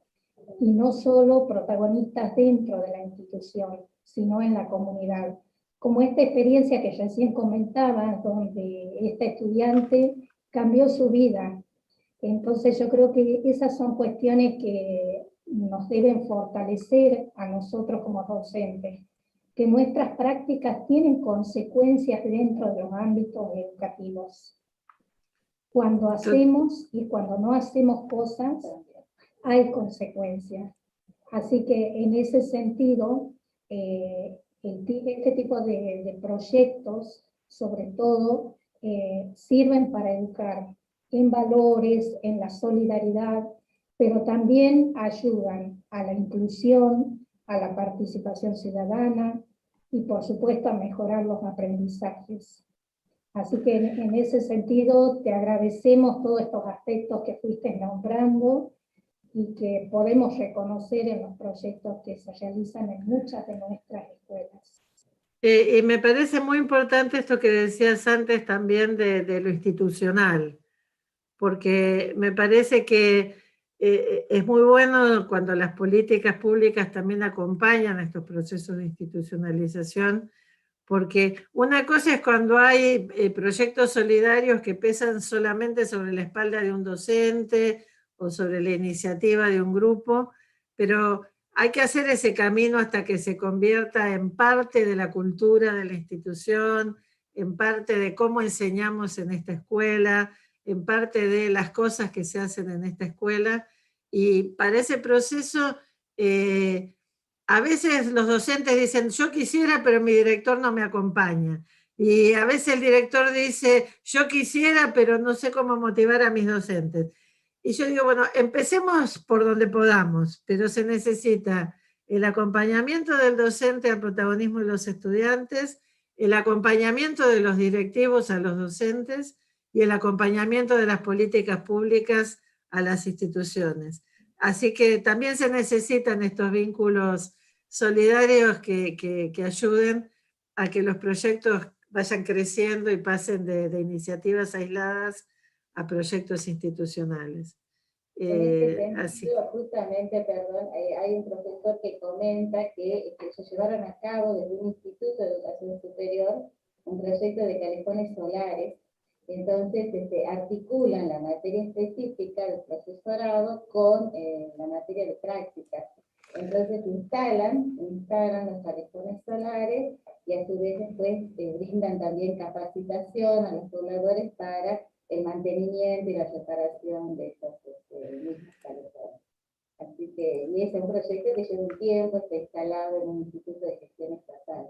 y no solo protagonistas dentro de la institución, sino en la comunidad. Como esta experiencia que recién comentaba, donde esta estudiante cambió su vida. Entonces yo creo que esas son cuestiones que nos deben fortalecer a nosotros como docentes, que nuestras prácticas tienen consecuencias dentro de los ámbitos educativos. Cuando hacemos y cuando no hacemos cosas, hay consecuencias. Así que en ese sentido, este tipo de proyectos, sobre todo, sirven para educar en valores, en la solidaridad, pero también ayudan a la inclusión, a la participación ciudadana y, por supuesto, a mejorar los aprendizajes. Así que en ese sentido te agradecemos todos estos aspectos que fuiste nombrando y que podemos reconocer en los proyectos que se realizan en muchas de nuestras escuelas. Y me parece muy importante esto que decías antes también de lo institucional, porque me parece que es muy bueno cuando las políticas públicas también acompañan estos procesos de institucionalización, porque una cosa es cuando hay proyectos solidarios que pesan solamente sobre la espalda de un docente o sobre la iniciativa de un grupo, pero hay que hacer ese camino hasta que se convierta en parte de la cultura de la institución, en parte de cómo enseñamos en esta escuela, en parte de las cosas que se hacen en esta escuela, y para ese proceso a veces los docentes dicen, yo quisiera, pero mi director no me acompaña. Y a veces el director dice, yo quisiera, pero no sé cómo motivar a mis docentes. Y yo digo, bueno, empecemos por donde podamos, pero se necesita el acompañamiento del docente al protagonismo de los estudiantes, el acompañamiento de los directivos a los docentes y el acompañamiento de las políticas públicas a las instituciones. Así que también se necesitan estos vínculos solidarios que ayuden a que los proyectos vayan creciendo y pasen de iniciativas aisladas a proyectos institucionales. En este Así. sentido, justamente, perdón, hay un profesor que comenta que se llevaron a cabo desde un instituto de educación superior un proyecto de calefones solares. Entonces, articulan la materia específica del profesorado con la materia de prácticas. Entonces, instalan los calefones solares y a su vez después brindan también capacitación a los pobladores para el mantenimiento y la reparación de estos mismos calefones. Así que, y ese es un proyecto que lleva un tiempo, está instalado en un instituto de gestión estatal.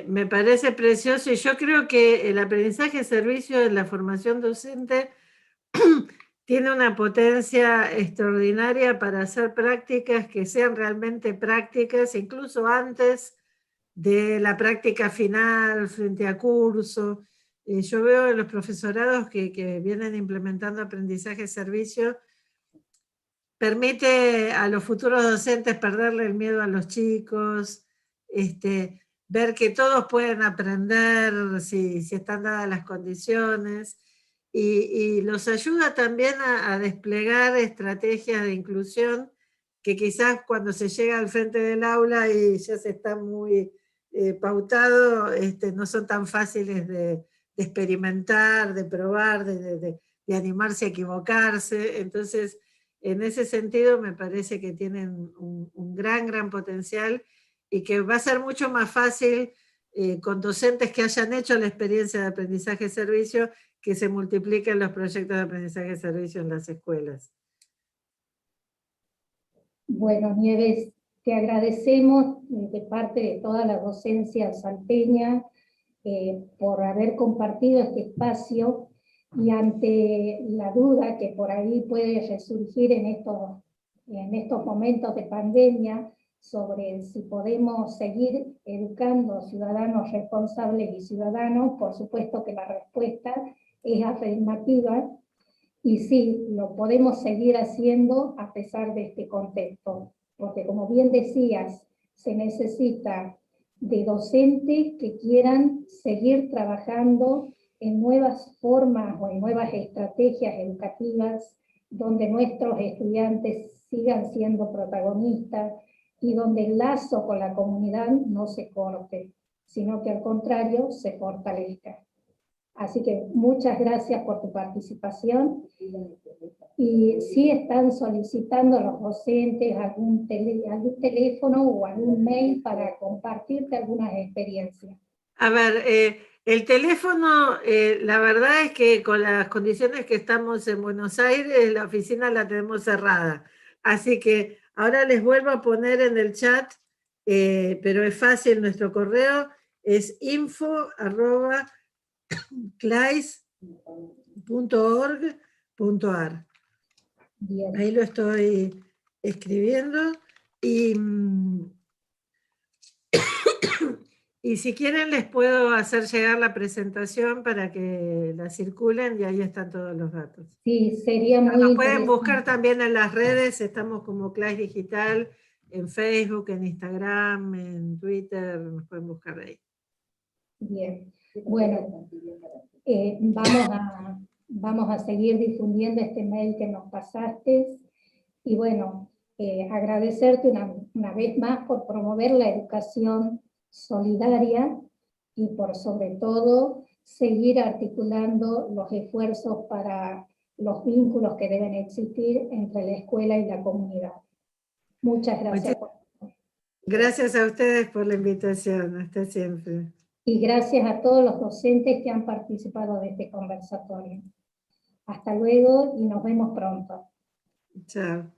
Me parece precioso, y yo creo que el aprendizaje de servicio en la formación docente tiene una potencia extraordinaria para hacer prácticas que sean realmente prácticas, incluso antes de la práctica final frente a curso. Yo veo en los profesorados que vienen implementando aprendizaje de servicio, permite a los futuros docentes perderle el miedo a los chicos, ver que todos pueden aprender si están dadas las condiciones, y los ayuda también a desplegar estrategias de inclusión que quizás cuando se llega al frente del aula y ya se está muy pautado, no son tan fáciles de experimentar, de probar, de animarse a equivocarse. Entonces, en ese sentido me parece que tienen un gran potencial, y que va a ser mucho más fácil con docentes que hayan hecho la experiencia de aprendizaje de servicio, que se multipliquen los proyectos de aprendizaje de servicio en las escuelas. Bueno, Nieves, te agradecemos de parte de toda la docencia salteña por haber compartido este espacio, y ante la duda que por ahí puede resurgir en estos momentos de pandemia sobre si podemos seguir educando ciudadanos responsables y ciudadanos, por supuesto que la respuesta es afirmativa, y sí, lo podemos seguir haciendo a pesar de este contexto, porque como bien decías, se necesita de docentes que quieran seguir trabajando en nuevas formas o en nuevas estrategias educativas, donde nuestros estudiantes sigan siendo protagonistas y donde el lazo con la comunidad no se corte, sino que al contrario se fortalezca. Así que muchas gracias por tu participación. Y si están solicitando a los docentes algún teléfono o algún mail para compartirte algunas experiencias. A ver, el teléfono, la verdad es que con las condiciones que estamos en Buenos Aires, la oficina la tenemos cerrada. Así que ahora les vuelvo a poner en el chat, pero es fácil, nuestro correo es info@clais.org.ar. Ahí lo estoy escribiendo, y si quieren les puedo hacer llegar la presentación para que la circulen, y ahí están todos los datos. Sí, sería muy Nos interesante. pueden buscar también en las redes, estamos como Clais Digital, en Facebook, en Instagram, en Twitter, nos pueden buscar ahí. Bien, bueno, vamos a seguir difundiendo este mail que nos pasaste, y bueno, agradecerte una vez más por promover la educación solidaria y por sobre todo seguir articulando los esfuerzos para los vínculos que deben existir entre la escuela y la comunidad. Muchas gracias. Gracias a ustedes por la invitación, hasta siempre. Y gracias a todos los docentes que han participado de este conversatorio. Hasta luego y nos vemos pronto. Chao.